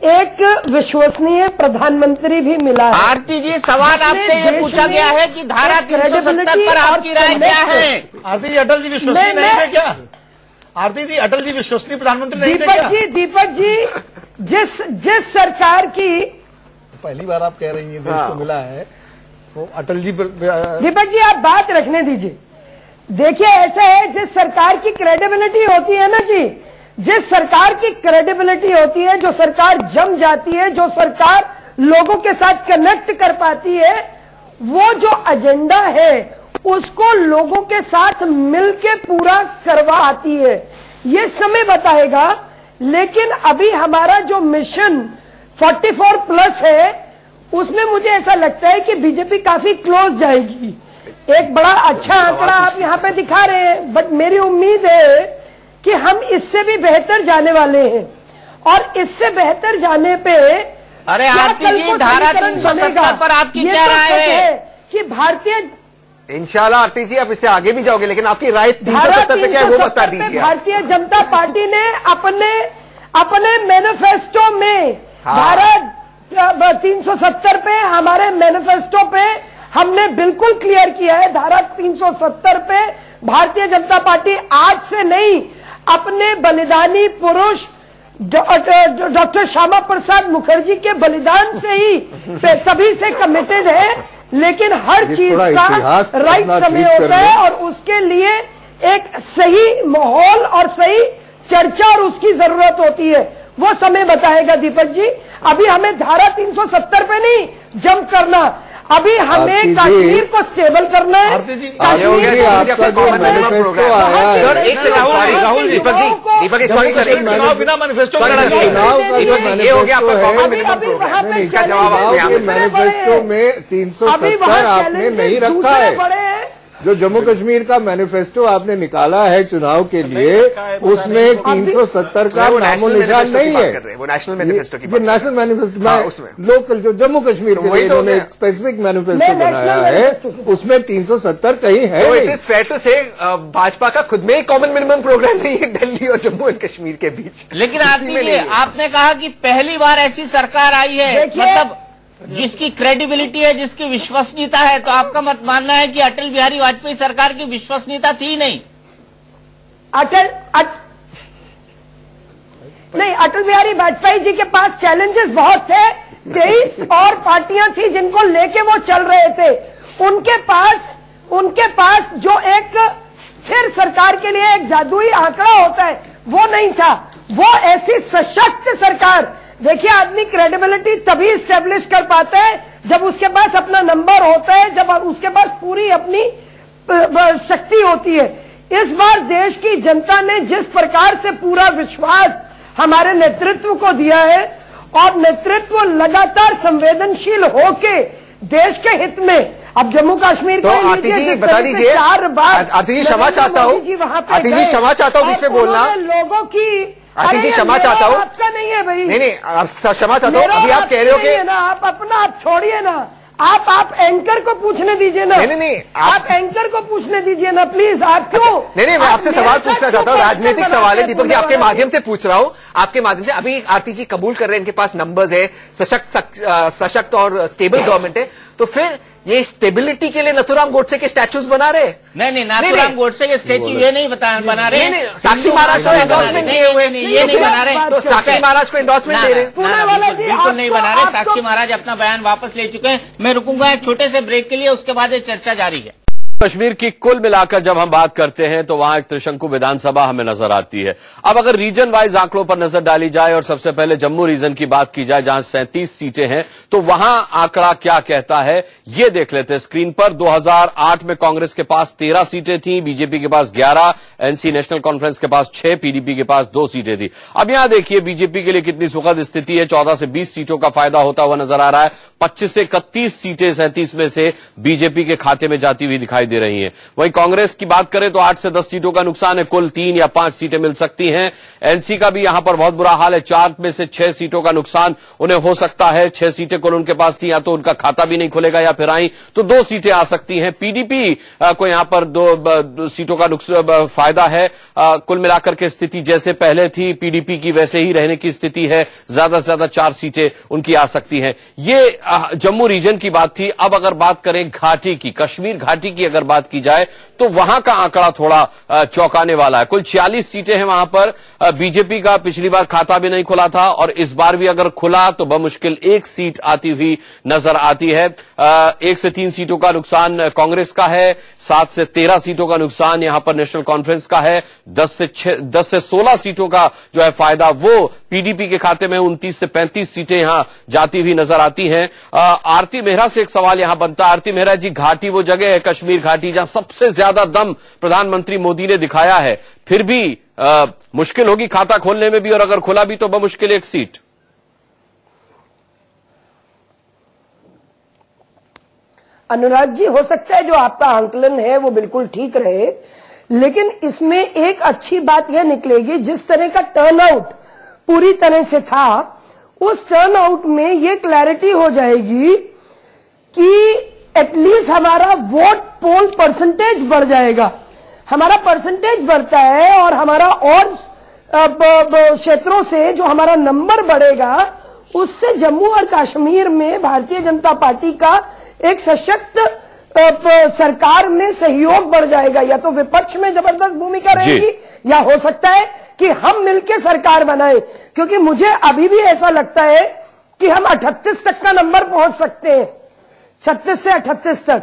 एक विश्वसनीय प्रधानमंत्री भी मिला है। आरती जी, सवाल आपसे ये पूछा गया है कि धारा 370 पर आपकी राय क्या है? आरती जी, अटल जी विश्वसनीय नहीं थे क्या? आरती जी, अटल जी विश्वसनीय प्रधानमंत्री नहीं थे क्या? दीपक जी, जिस सरकार की पहली बार आप कह रही हैं देश को मिला है, तो अटल जी। दीपक जी, आप बात रखने दीजिए। देखिए, ऐसा है, जिस सरकार की क्रेडिबिलिटी होती है ना जी, जिस सरकार की क्रेडिबिलिटी होती है, जो सरकार जम जाती है, जो सरकार लोगों के साथ कनेक्ट कर पाती है, वो जो एजेंडा है उसको लोगों के साथ मिलके पूरा करवा आती है। ये समय बताएगा, लेकिन अभी हमारा जो मिशन 44+ है, उसमें मुझे ऐसा लगता है कि बीजेपी काफी क्लोज जाएगी। एक बड़ा अच्छा आंकड़ा आप यहाँ पे दिखा रहे हैं, बट मेरी उम्मीद है कि हम इससे भी बेहतर जाने वाले हैं, और इससे बेहतर जाने पे अरे आरती जी, धारा 370 पर आपकी क्या राय है? कि भारतीय, इंशाल्लाह आरती जी आप इससे आगे भी जाओगे, लेकिन आपकी राय 370 पे क्या है वो बता दीजिए। भारतीय जनता पार्टी ने अपने मैनिफेस्टो में धारा 370 पे, हमारे मैनिफेस्टो पे हमने बिल्कुल क्लियर किया है, धारा 370 पे भारतीय जनता पार्टी आज से नहीं, अपने बलिदानी पुरुष डॉक्टर श्यामा प्रसाद मुखर्जी के बलिदान से ही तभी से कमिटेड है। लेकिन हर चीज का राइट समय होता है, और उसके लिए एक सही माहौल और सही चर्चा और उसकी जरूरत होती है, वो समय बताएगा दीपक जी। अभी हमें धारा 370 पे नहीं जंप करना, अभी हमें कश्मीर को स्टेबल करना है। राहुल दीपक जी, चुनाव बिना मैनिफेस्टो ये हो गया इसका जवाब। मैनिफेस्टो में 370 आपने नहीं रखा है। जो जम्मू कश्मीर का मैनिफेस्टो आपने निकाला है चुनाव के लिए, उसमें 370 का नामो निशान नहीं है। वो नेशनल मैनिफेस्टो की, नेशनल मैनिफेस्टो लोकल जो जम्मू कश्मीर के लिए इन्होंने एक स्पेसिफिक मैनिफेस्टो बनाया है, उसमें 370 कहीं है। इट इज फेयर टू से भाजपा का खुद में ही कॉमन मिनिमम प्रोग्राम नहीं है दिल्ली और जम्मू एंड कश्मीर के बीच। लेकिन आरती जी, आपने कहा कि पहली बार ऐसी सरकार आई है, मतलब जिसकी क्रेडिबिलिटी है, जिसकी विश्वसनीयता है, तो आपका मत मानना है कि अटल बिहारी वाजपेयी सरकार की विश्वसनीयता थी नहीं? नहीं, अटल बिहारी वाजपेयी जी के पास चैलेंजेस बहुत थे, 23 और पार्टियां थी जिनको लेके वो चल रहे थे। उनके पास जो एक स्थिर सरकार के लिए एक जादुई आंकड़ा होता है, वो नहीं था। वो ऐसी सशक्त सरकार, देखिए, आदमी क्रेडिबिलिटी तभी स्टेब्लिश कर पाता है जब उसके पास अपना नंबर होता है, जब उसके पास पूरी अपनी शक्ति होती है। इस बार देश की जनता ने जिस प्रकार से पूरा विश्वास हमारे नेतृत्व को दिया है, और नेतृत्व लगातार संवेदनशील होके देश के हित में अब जम्मू कश्मीर तो आरती जी बता दीजिए, आरती जी क्षमा चाहता हूँ, आरती जी क्षमा चाहता हूँ बीच में बोलना, लोगों की आरती जी क्षमा चाहता हूँ, आपका नहीं है भाई, नहीं क्षमा चाहता हूँ, अभी आप कह रहे हो कि ना आप अपना आप छोड़िए ना, आप एंकर को पूछने दीजिए ना, नहीं आप एंकर को पूछने दीजिए ना प्लीज, आप क्यों नहीं मैं आपसे सवाल पूछना चाहता हूँ, राजनीतिक सवाल है दीपक जी, आपके माध्यम से पूछ रहा हूँ, आपके माध्यम से। अभी आरती जी कबूल कर रहे हैं, इनके पास नंबर्स है, सशक्त और स्टेबल गवर्नमेंट है, तो फिर ये स्टेबिलिटी के लिए नथुराम गोडसे के स्टैचूज बना रहे? नहीं नाथुराम गोडसे के स्टैच्यू ये नहीं बना रहे, साक्षी महाराज को एंडोर्समेंट दिए हुए, ये नहीं बना रहे, तो साक्षी महाराज को एंडोर्समेंट दे रहे, बिल्कुल नहीं बना रहे। साक्षी महाराज अपना बयान वापस ले चुके हैं। मैं रुकूंगा एक छोटे से ब्रेक के लिए, उसके बाद ये चर्चा जारी है। कश्मीर की कुल मिलाकर जब हम बात करते हैं तो वहां एक त्रिशंकु विधानसभा हमें नजर आती है। अब अगर रीजन वाइज आंकड़ों पर नजर डाली जाए और सबसे पहले जम्मू रीजन की बात की जाए जहां 37 सीटें हैं, तो वहां आंकड़ा क्या कहता है ये देख लेते हैं स्क्रीन पर। 2008 में कांग्रेस के पास 13 सीटें थी, बीजेपी के पास 11, एनसी नेशनल कॉन्फ्रेंस के पास 6, पीडीपी के पास 2 सीटें थी। अब यहां देखिए बीजेपी के लिए कितनी सुखद स्थिति है, 14 से 20 सीटों का फायदा होता हुआ नजर आ रहा है। 25 से 31 सीटें 37 में से बीजेपी के खाते में जाती हुई दिखाई दे रही हैं। कांग्रेस की बात करें तो 8 से 10 सीटों का नुकसान है, कुल 3 या 5 सीटें मिल सकती हैं। एनसी का भी यहां पर बहुत बुरा हाल है, 4 में से 6 सीटों का नुकसान उन्हें हो सकता है। 6 सीटें कुल उनके पास थी, या तो उनका खाता भी नहीं खुलेगा या फिर आई तो 2 सीटें आ सकती हैं। पीडीपी को यहां पर 2 सीटों का फायदा है। कुल मिलाकर के स्थिति जैसे पहले थी पीडीपी की वैसे ही रहने की स्थिति है, ज्यादा से ज्यादा 4 सीटें उनकी आ सकती हैं। ये जम्मू रीजन की बात थी। अब अगर बात करें घाटी की, कश्मीर घाटी की अगर बात की जाए तो वहां का आंकड़ा थोड़ा चौंकाने वाला है। कुल 46 सीटें हैं वहां पर। बीजेपी का पिछली बार खाता भी नहीं खुला था और इस बार भी अगर खुला तो बमुश्किल 1 सीट आती हुई नजर आती है। 1 से 3 सीटों का नुकसान कांग्रेस का है, 7 से 13 सीटों का नुकसान यहां पर नेशनल कॉन्फ्रेंस का है, 10 से 16 सीटों का जो है फायदा वो पीडीपी के खाते में, 29 से 35 सीटें यहां जाती हुई नजर आती हैं। आरती मेहरा से एक सवाल यहां बनता है। आरती मेहरा जी, घाटी वो जगह है कश्मीर घाटी जहां सबसे ज्यादा दम प्रधानमंत्री मोदी ने दिखाया है, फिर भी मुश्किल होगी खाता खोलने में भी, और अगर खुला भी तो बमुश्किल 1 सीट। अनुराग जी, हो सकता है जो आपका आंकलन है वो बिल्कुल ठीक रहे, लेकिन इसमें एक अच्छी बात यह निकलेगी, जिस तरह का टर्नआउट पूरी तरह से था, उस टर्नआउट में ये क्लैरिटी हो जाएगी कि एटलीस्ट हमारा वोट पोल परसेंटेज बढ़ जाएगा। हमारा परसेंटेज बढ़ता है और हमारा और क्षेत्रों से जो हमारा नंबर बढ़ेगा, उससे जम्मू और कश्मीर में भारतीय जनता पार्टी का एक सशक्त सरकार में सहयोग बढ़ जाएगा। या तो विपक्ष में जबरदस्त भूमिका रहेगी, या हो सकता है कि हम मिलकर सरकार बनाए, क्योंकि मुझे अभी भी ऐसा लगता है कि हम 38 तक का नंबर पहुंच सकते हैं, 36 से 38 तक।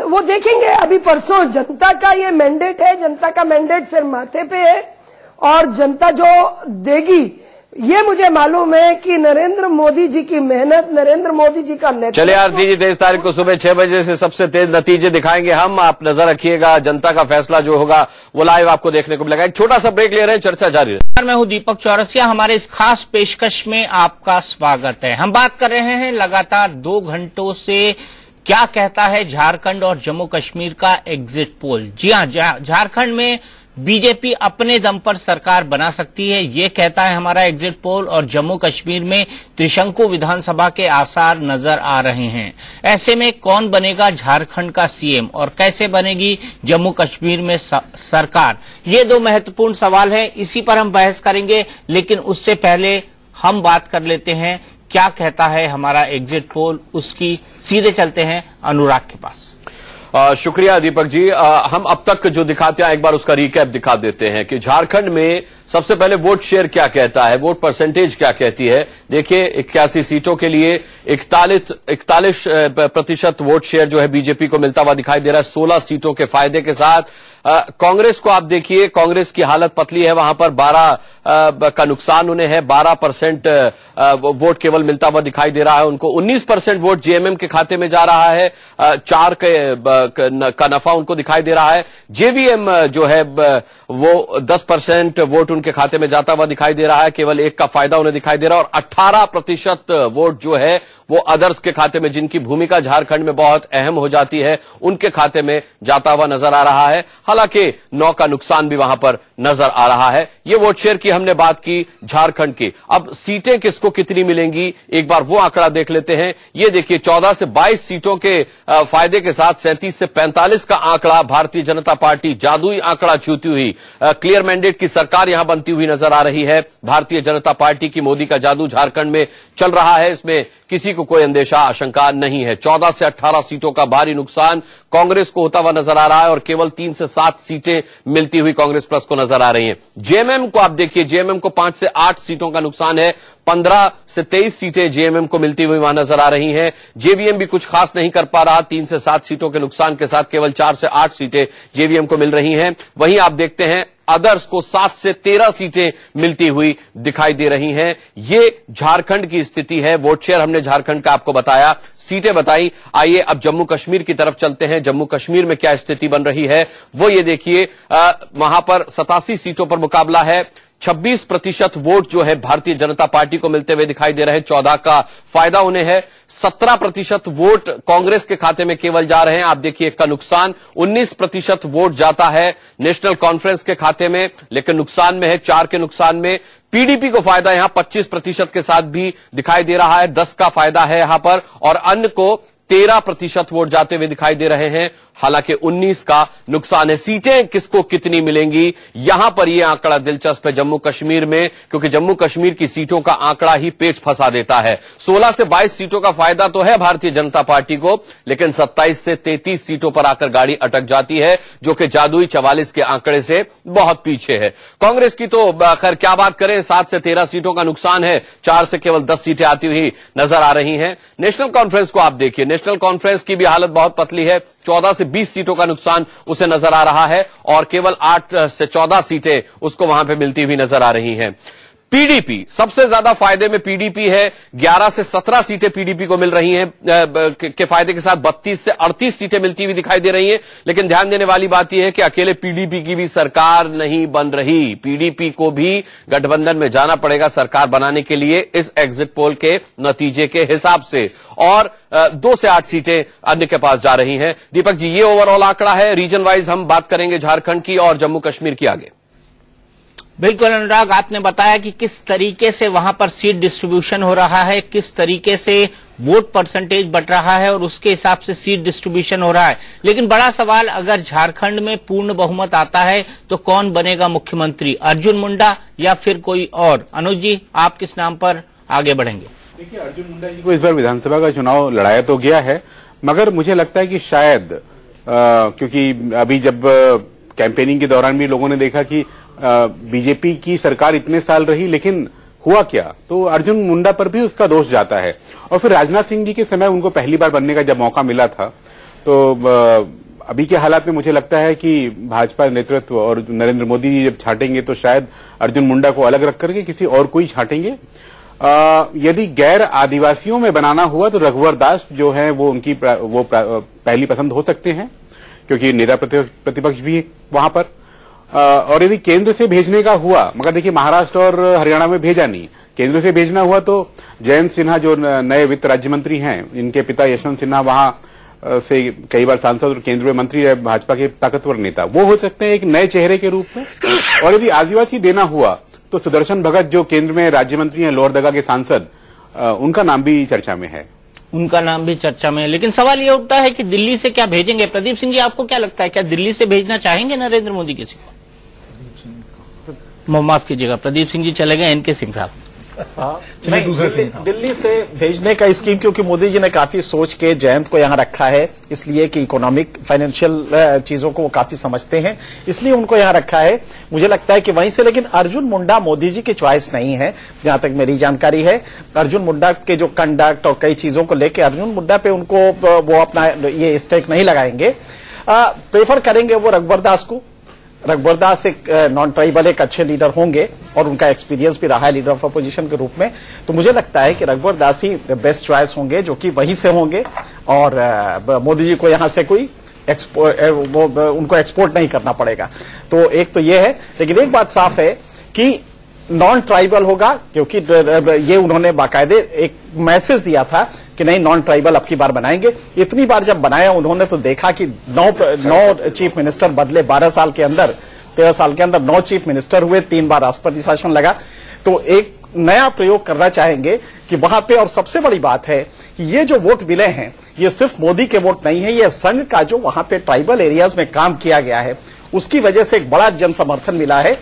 वो देखेंगे, अभी परसों जनता का ये मैंडेट है, जनता का मैंडेट सिर माथे पे है, और जनता जो देगी ये मुझे मालूम है कि नरेंद्र मोदी जी की मेहनत, नरेंद्र मोदी जी का नेतृत्व। चलिए आरती जी, 23 तारीख को सुबह 6 बजे से सबसे तेज नतीजे दिखाएंगे हम, आप नजर रखिएगा। जनता का फैसला जो होगा वो लाइव आपको देखने को मिलेगा। एक छोटा सा ब्रेक ले रहे हैं, चर्चा जारी है। मैं हूं दीपक चौरसिया, हमारे इस खास पेशकश में आपका स्वागत है। हम बात कर रहे हैं लगातार 2 घंटों से क्या कहता है झारखंड और जम्मू कश्मीर का एग्जिट पोल। जी हां, झारखंड में बीजेपी अपने दम पर सरकार बना सकती है, ये कहता है हमारा एग्जिट पोल, और जम्मू कश्मीर में त्रिशंकु विधानसभा के आसार नजर आ रहे हैं। ऐसे में कौन बनेगा झारखंड का सीएम और कैसे बनेगी जम्मू कश्मीर में सरकार, ये 2 महत्वपूर्ण सवाल है। इसी पर हम बहस करेंगे, लेकिन उससे पहले हम बात कर लेते हैं क्या कहता है हमारा एग्जिट पोल, उसकी सीधे चलते हैं अनुराग के पास। शुक्रिया दीपक जी। हम अब तक जो दिखाते हैं एक बार उसका रिकैप दिखा देते हैं कि झारखंड में सबसे पहले वोट शेयर क्या कहता है, वोट परसेंटेज क्या कहती है। देखिए 81 सीटों के लिए 41% वोट शेयर जो है बीजेपी को मिलता हुआ दिखाई दे रहा है, 16 सीटों के फायदे के साथ। कांग्रेस को आप देखिए, कांग्रेस की हालत पतली है, वहां पर 12 का नुकसान उन्हें है, 12% वोट केवल मिलता हुआ दिखाई दे रहा है उनको। 19% वोट जेएमएम के खाते में जा रहा है, 4 का नफा उनको दिखाई दे रहा है। जेवीएम जो है वो 10% वोट उनके खाते में जाता हुआ दिखाई दे रहा है, केवल 1 का फायदा उन्हें दिखाई दे रहा है, और 18% वोट जो है वो अदर्स के खाते में, जिनकी भूमिका झारखंड में बहुत अहम हो जाती है, उनके खाते में जाता हुआ नजर आ रहा है। हालांकि 9 का नुकसान भी वहां पर नजर आ रहा है। ये वोट शेयर की हमने बात की झारखंड की। अब सीटें किसको कितनी मिलेंगी, एक बार वो आंकड़ा देख लेते हैं। ये देखिए 14 से 22 सीटों के फायदे के साथ 37 से 45 का आंकड़ा भारतीय जनता पार्टी जादुई आंकड़ा छूती हुई, क्लियर मैंडेट की सरकार यहां बनती हुई नजर आ रही है। भारतीय जनता पार्टी की मोदी का जादू झारखंड में चल रहा है, इसमें किसी को कोई अंदेशा आशंका नहीं है। 14 से 18 सीटों का भारी नुकसान कांग्रेस को होता हुआ नजर आ रहा है और केवल 3 से 7 सीटें मिलती हुई कांग्रेस प्लस को नजर आ रही हैं। जेएमएम को आप देखिए, जेएमएम को 5 से 8 सीटों का नुकसान है। 15 से 23 सीटें जेएमएम को मिलती हुई वहां नजर आ रही हैं। जेवीएम भी कुछ खास नहीं कर पा रहा, 3 से 7 सीटों के नुकसान के साथ केवल 4 से 8 सीटें जेवीएम को मिल रही हैं। वहीं आप देखते हैं अदर्स को 7 से 13 सीटें मिलती हुई दिखाई दे रही हैं। ये झारखंड की स्थिति है। वोट शेयर हमने झारखंड का आपको बताया, सीटें बताई। आइए अब जम्मू कश्मीर की तरफ चलते हैं। जम्मू कश्मीर में क्या स्थिति बन रही है वो ये देखिए। वहां पर 87 सीटों पर मुकाबला है। 26% वोट जो है भारतीय जनता पार्टी को मिलते हुए दिखाई दे रहे हैं। 14 का फायदा उन्हें है। 17% वोट कांग्रेस के खाते में केवल जा रहे हैं। आप देखिए का नुकसान 19% वोट जाता है नेशनल कॉन्फ्रेंस के खाते में, लेकिन नुकसान में है, 4 के नुकसान में। पीडीपी को फायदा यहां 25% के साथ भी दिखाई दे रहा है, 10 का फायदा है यहां पर, और अन्य को 13% वोट जाते हुए दिखाई दे रहे हैं। हालांकि 19 का नुकसान है। सीटें किसको कितनी मिलेंगी, यहां पर यह आंकड़ा दिलचस्प है जम्मू कश्मीर में, क्योंकि जम्मू कश्मीर की सीटों का आंकड़ा ही पेच फंसा देता है। 16 से 22 सीटों का फायदा तो है भारतीय जनता पार्टी को, लेकिन 27 से 33 सीटों पर आकर गाड़ी अटक जाती है, जो कि जादुई 44 के आंकड़े से बहुत पीछे है। कांग्रेस की तो खैर क्या बात करें, 7 से 13 सीटों का नुकसान है, 4 से केवल 10 सीटें आती हुई नजर आ रही हैं। नेशनल कॉन्फ्रेंस को आप देखिए, नेशनल कॉन्फ्रेंस की भी हालत बहुत पतली है। 14 से 20 सीटों का नुकसान उसे नजर आ रहा है और केवल 8 से 14 सीटें उसको वहां पे मिलती हुई नजर आ रही हैं। पीडीपी सबसे ज्यादा फायदे में पीडीपी है। 11 से 17 सीटें पीडीपी को मिल रही हैं के फायदे के साथ 32 से 38 सीटें मिलती हुई दिखाई दे रही हैं। लेकिन ध्यान देने वाली बात यह है कि अकेले पीडीपी की भी सरकार नहीं बन रही। पीडीपी को भी गठबंधन में जाना पड़ेगा सरकार बनाने के लिए, इस एग्जिट पोल के नतीजे के हिसाब से, और 2 से 8 सीटें अन्य के पास जा रही हैं। दीपक जी, ये ओवरऑल आंकड़ा है। रीजन वाइज हम बात करेंगे झारखंड की और जम्मू कश्मीर की आगे। बिल्कुल अनुराग, आपने बताया कि किस तरीके से वहां पर सीट डिस्ट्रीब्यूशन हो रहा है, किस तरीके से वोट परसेंटेज बढ़ रहा है और उसके हिसाब से सीट डिस्ट्रीब्यूशन हो रहा है। लेकिन बड़ा सवाल, अगर झारखंड में पूर्ण बहुमत आता है तो कौन बनेगा मुख्यमंत्री, अर्जुन मुंडा या फिर कोई और? अनुज जी, आप किस नाम पर आगे बढ़ेंगे? देखिए, अर्जुन मुंडा जी को इस बार विधानसभा का चुनाव लड़ाया तो गया है, मगर मुझे लगता है कि शायद क्योंकि अभी जब कैंपेनिंग के दौरान भी लोगों ने देखा कि बीजेपी की सरकार इतने साल रही लेकिन हुआ क्या, तो अर्जुन मुंडा पर भी उसका दोष जाता है। और फिर राजनाथ सिंह जी के समय उनको पहली बार बनने का जब मौका मिला था, तो अभी के हालात में मुझे लगता है कि भाजपा नेतृत्व और नरेंद्र मोदी जी जब छांटेंगे तो शायद अर्जुन मुंडा को अलग रख करके किसी और को ही छांटेंगे। यदि गैर आदिवासियों में बनाना हुआ तो रघुवर दास जो है वो उनकी पहली पसंद हो सकते हैं, क्योंकि नेता प्रतिपक्ष भी वहां पर। और यदि केंद्र से भेजने का हुआ, मगर देखिए महाराष्ट्र और हरियाणा में भेजा नहीं, केंद्र से भेजना हुआ तो जयंत सिन्हा जो नए वित्त राज्य मंत्री हैं, इनके पिता यशवंत सिन्हा वहां से कई बार सांसद और केंद्रीय मंत्री रहे, भाजपा के ताकतवर नेता, वो हो सकते हैं एक नए चेहरे के रूप में। और यदि आदिवासी देना हुआ तो सुदर्शन भगत जो केंद्र में राज्य मंत्री हैं, लोहरदगा के सांसद, उनका नाम भी चर्चा में है। उनका नाम भी चर्चा में है। लेकिन सवाल ये उठता है कि दिल्ली से क्या भेजेंगे? प्रदीप सिंह जी, आपको क्या लगता है, क्या दिल्ली से भेजना चाहेंगे नरेंद्र मोदी किसी को? माफ कीजिएगा, प्रदीप सिंह जी चले गए, एनके सिंह साहब। दिल्ली से भेजने का स्कीम, क्योंकि मोदी जी ने काफी सोच के जयंत को यहां रखा है, इसलिए कि इकोनॉमिक फाइनेंशियल चीजों को वो काफी समझते हैं, इसलिए उनको यहां रखा है। मुझे लगता है कि वहीं से, लेकिन अर्जुन मुंडा मोदी जी की चॉइस नहीं है, जहां तक मेरी जानकारी है। अर्जुन मुंडा के जो कंडक्ट और कई चीजों को लेकर अर्जुन मुंडा पे उनको वो अपना ये स्टेक नहीं लगाएंगे। प्रेफर करेंगे वो रघुवर दास को। रघुवर दास एक नॉन ट्राइबल एक अच्छे लीडर होंगे और उनका एक्सपीरियंस भी रहा है लीडर ऑफ अपोजिशन के रूप में, तो मुझे लगता है कि रघुवर दास ही बेस्ट चॉइस होंगे, जो कि वहीं से होंगे और मोदी जी को यहां से कोई उनको एक्सपोर्ट नहीं करना पड़ेगा। तो एक तो ये है, लेकिन एक बात साफ है कि नॉन ट्राइबल होगा, क्योंकि ये उन्होंने बाकायदे एक मैसेज दिया था कि नहीं नॉन ट्राइबल अब की बार बनाएंगे। इतनी बार जब बनाया उन्होंने तो देखा कि 9 चीफ मिनिस्टर बदले 13 साल के अंदर 9 चीफ मिनिस्टर हुए, 3 बार राष्ट्रपति शासन लगा। तो एक नया प्रयोग करना चाहेंगे कि वहां पे, और सबसे बड़ी बात है कि ये जो वोट मिले हैं ये सिर्फ मोदी के वोट नहीं है, ये संघ का जो वहां पे ट्राइबल एरियाज में काम किया गया है उसकी वजह से एक बड़ा जन समर्थन मिला है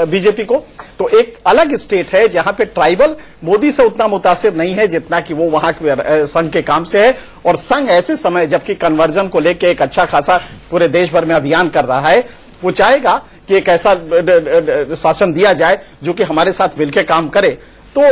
बीजेपी को। तो एक अलग स्टेट है जहां पे ट्राइबल मोदी से उतना मुतासिर नहीं है जितना कि वो वहां संघ के काम से है। और संघ ऐसे समय जबकि कन्वर्जन को लेकर एक अच्छा खासा पूरे देश भर में अभियान कर रहा है, वो चाहेगा कि एक ऐसा शासन दिया जाए जो कि हमारे साथ मिलकर काम करे। तो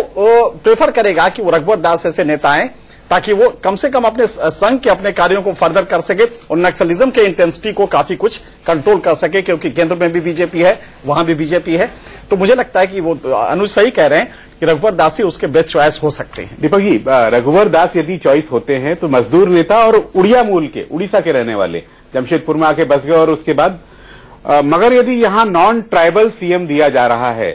प्रेफर करेगा कि वो रघुवर दास ऐसे नेता आए ताकि वो कम से कम अपने संघ के अपने कार्यों को फर्दर कर सके और नक्सलिज्म के इंटेंसिटी को काफी कुछ कंट्रोल कर सके, क्योंकि केंद्र में भी बीजेपी है, वहां भी बीजेपी है। तो मुझे लगता है कि वो अनुज सही कह रहे हैं कि रघुवर दास ही उसके बेस्ट चॉइस हो सकते हैं। दीपक जी, रघुवर दास यदि चॉइस होते हैं तो मजदूर नेता और उड़िया मूल के, उड़ीसा के रहने वाले, जमशेदपुर में आके बस गए और उसके बाद मगर यदि यहां नॉन ट्राइबल सीएम दिया जा रहा है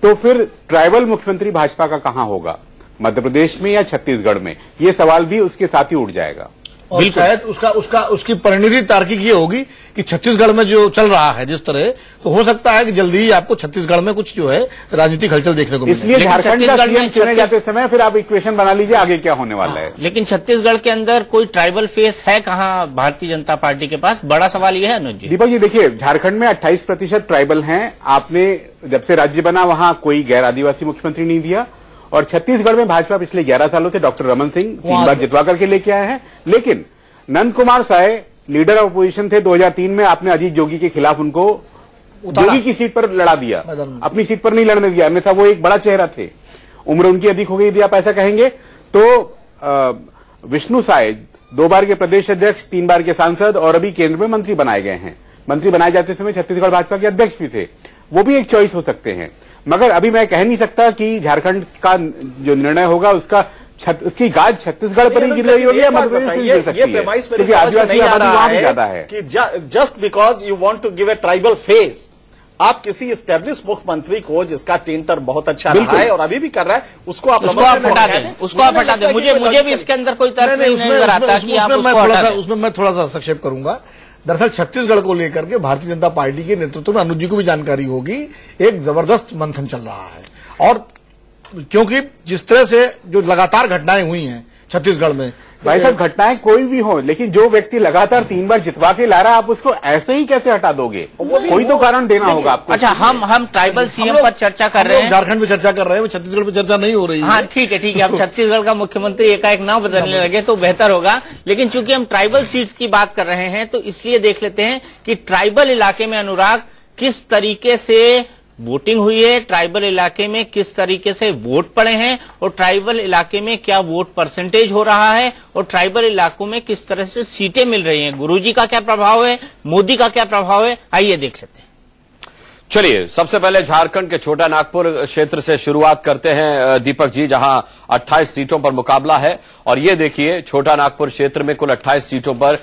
तो फिर ट्राइबल मुख्यमंत्री भाजपा का कहां होगा, मध्य प्रदेश में या छत्तीसगढ़ में? ये सवाल भी उसके साथ ही उठ जाएगा। और शायद उसकी परिणति तार्किक ये होगी कि छत्तीसगढ़ में जो चल रहा है जिस तरह, तो हो सकता है कि जल्दी ही आपको छत्तीसगढ़ में कुछ जो है राजनीतिक हलचल देखने को मिले। इसलिए झारखंड का सीएम चुने जाते समय फिर आप इक्वेशन बना लीजिए आगे क्या होने वाला है। लेकिन छत्तीसगढ़ के अंदर कोई ट्राइबल फेस है कहाँ भारतीय जनता पार्टी के पास? बड़ा सवाल यह है अनुज जी। दीपक जी देखिए, झारखंड में 28% ट्राइबल हैं। आपने जब से राज्य बना वहां कोई गैर आदिवासी मुख्यमंत्री नहीं दिया। और छत्तीसगढ़ में भाजपा पिछले 11 सालों से डॉक्टर रमन सिंह 3 बार जितवा करके लेके आए हैं। लेकिन Nand Kumar Sai leader of opposition थे 2003 में, आपने अजीत जोगी के खिलाफ उनको जोगी की सीट पर लड़ा दिया, अपनी सीट पर नहीं लड़ने दिया, अन्यथा वो एक बड़ा चेहरा थे। उम्र उनकी अधिक हो गई यदि आप ऐसा कहेंगे तो। विष्णु साय 2 बार के प्रदेश अध्यक्ष, 3 बार के सांसद और अभी केंद्र में मंत्री बनाए गए हैं। मंत्री बनाए जाते समय छत्तीसगढ़ भाजपा के अध्यक्ष भी थे, वो भी एक चॉइस हो सकते हैं। मगर अभी मैं कह नहीं सकता कि झारखंड का जो निर्णय होगा उसकी गाज छत्तीसगढ़ पर ही गिर रही होगी या मध्य प्रदेश में गिर सकती है, क्योंकि आदिवासी आबादी वहां भी ज्यादा है। कि just because you want to give a tribal face, आप किसी एस्टेब्लिश मुख्यमंत्री को जिसका 3 टर्म बहुत अच्छा रहा है और अभी भी कर रहा है, उसको आप हटा दें। मुझे भी इसके अंदर कोई तर्क नहीं नजर आता कि आप उसको हटा दें। उसमें मैं थोड़ा सा हस्तक्षेप करूंगा। दरअसल छत्तीसगढ़ को लेकर के भारतीय जनता पार्टी के नेतृत्व में अनुज जी को भी जानकारी होगी, एक जबरदस्त मंथन चल रहा है। और क्योंकि जिस तरह से जो लगातार घटनाएं हुई हैं छत्तीसगढ़ में, भाई साहब घटनाएं कोई भी हो, लेकिन जो व्यक्ति लगातार 3 बार जितवा के ला रहा है आप उसको ऐसे ही कैसे हटा दोगे? कोई तो कारण देना होगा आपको। अच्छा, हम ट्राइबल सीएम पर चर्चा कर रहे हैं, झारखंड में चर्चा कर रहे हैं, छत्तीसगढ़ पर चर्चा नहीं हो रही है। हाँ ठीक है। अब छत्तीसगढ़ का मुख्यमंत्री एकाएक ना बदलने लगे तो बेहतर होगा। लेकिन चूंकि हम ट्राइबल सीट्स की बात कर रहे हैं तो इसलिए देख लेते हैं कि ट्राइबल इलाके में अनुराग किस तरीके से वोटिंग हुई है, ट्राइबल इलाके में किस तरीके से वोट पड़े हैं और ट्राइबल इलाके में क्या वोट परसेंटेज हो रहा है और ट्राइबल इलाकों में किस तरह से सीटें मिल रही हैं। गुरुजी का क्या प्रभाव है, मोदी का क्या प्रभाव है, आइए देख लेते हैं। चलिए सबसे पहले झारखंड के छोटा नागपुर क्षेत्र से शुरुआत करते हैं दीपक जी, जहां 28 सीटों पर मुकाबला है। और ये देखिए छोटा नागपुर क्षेत्र में कुल 28 सीटों पर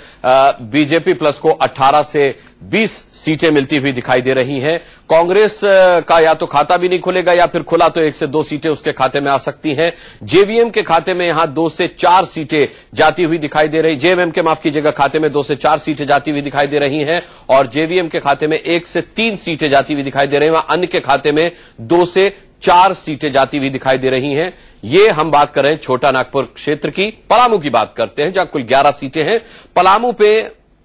बीजेपी प्लस को 18 से 20 सीटें मिलती हुई दिखाई दे रही हैं। कांग्रेस का या तो खाता भी नहीं खुलेगा या फिर खुला तो 1 से 2 सीटें उसके खाते में आ सकती हैं। जेवीएम के खाते में यहां 2 से 4 सीटें जाती हुई दिखाई दे रही, जेएमएम के माफ कीजिएगा खाते में 2 से 4 सीटें जाती हुई दिखाई दे रही हैं और जेवीएम के खाते में 1 से 3 सीटें जाती हुई दिखाई दे रही हैं। वहां अन्य के खाते में 2 से 4 सीटें जाती हुई दिखाई दे रही हैं। ये हम बात कर रहे हैं छोटा नागपुर क्षेत्र की। पलामू की बात करते हैं जहां कुल 11 सीटें हैं। पलामू पे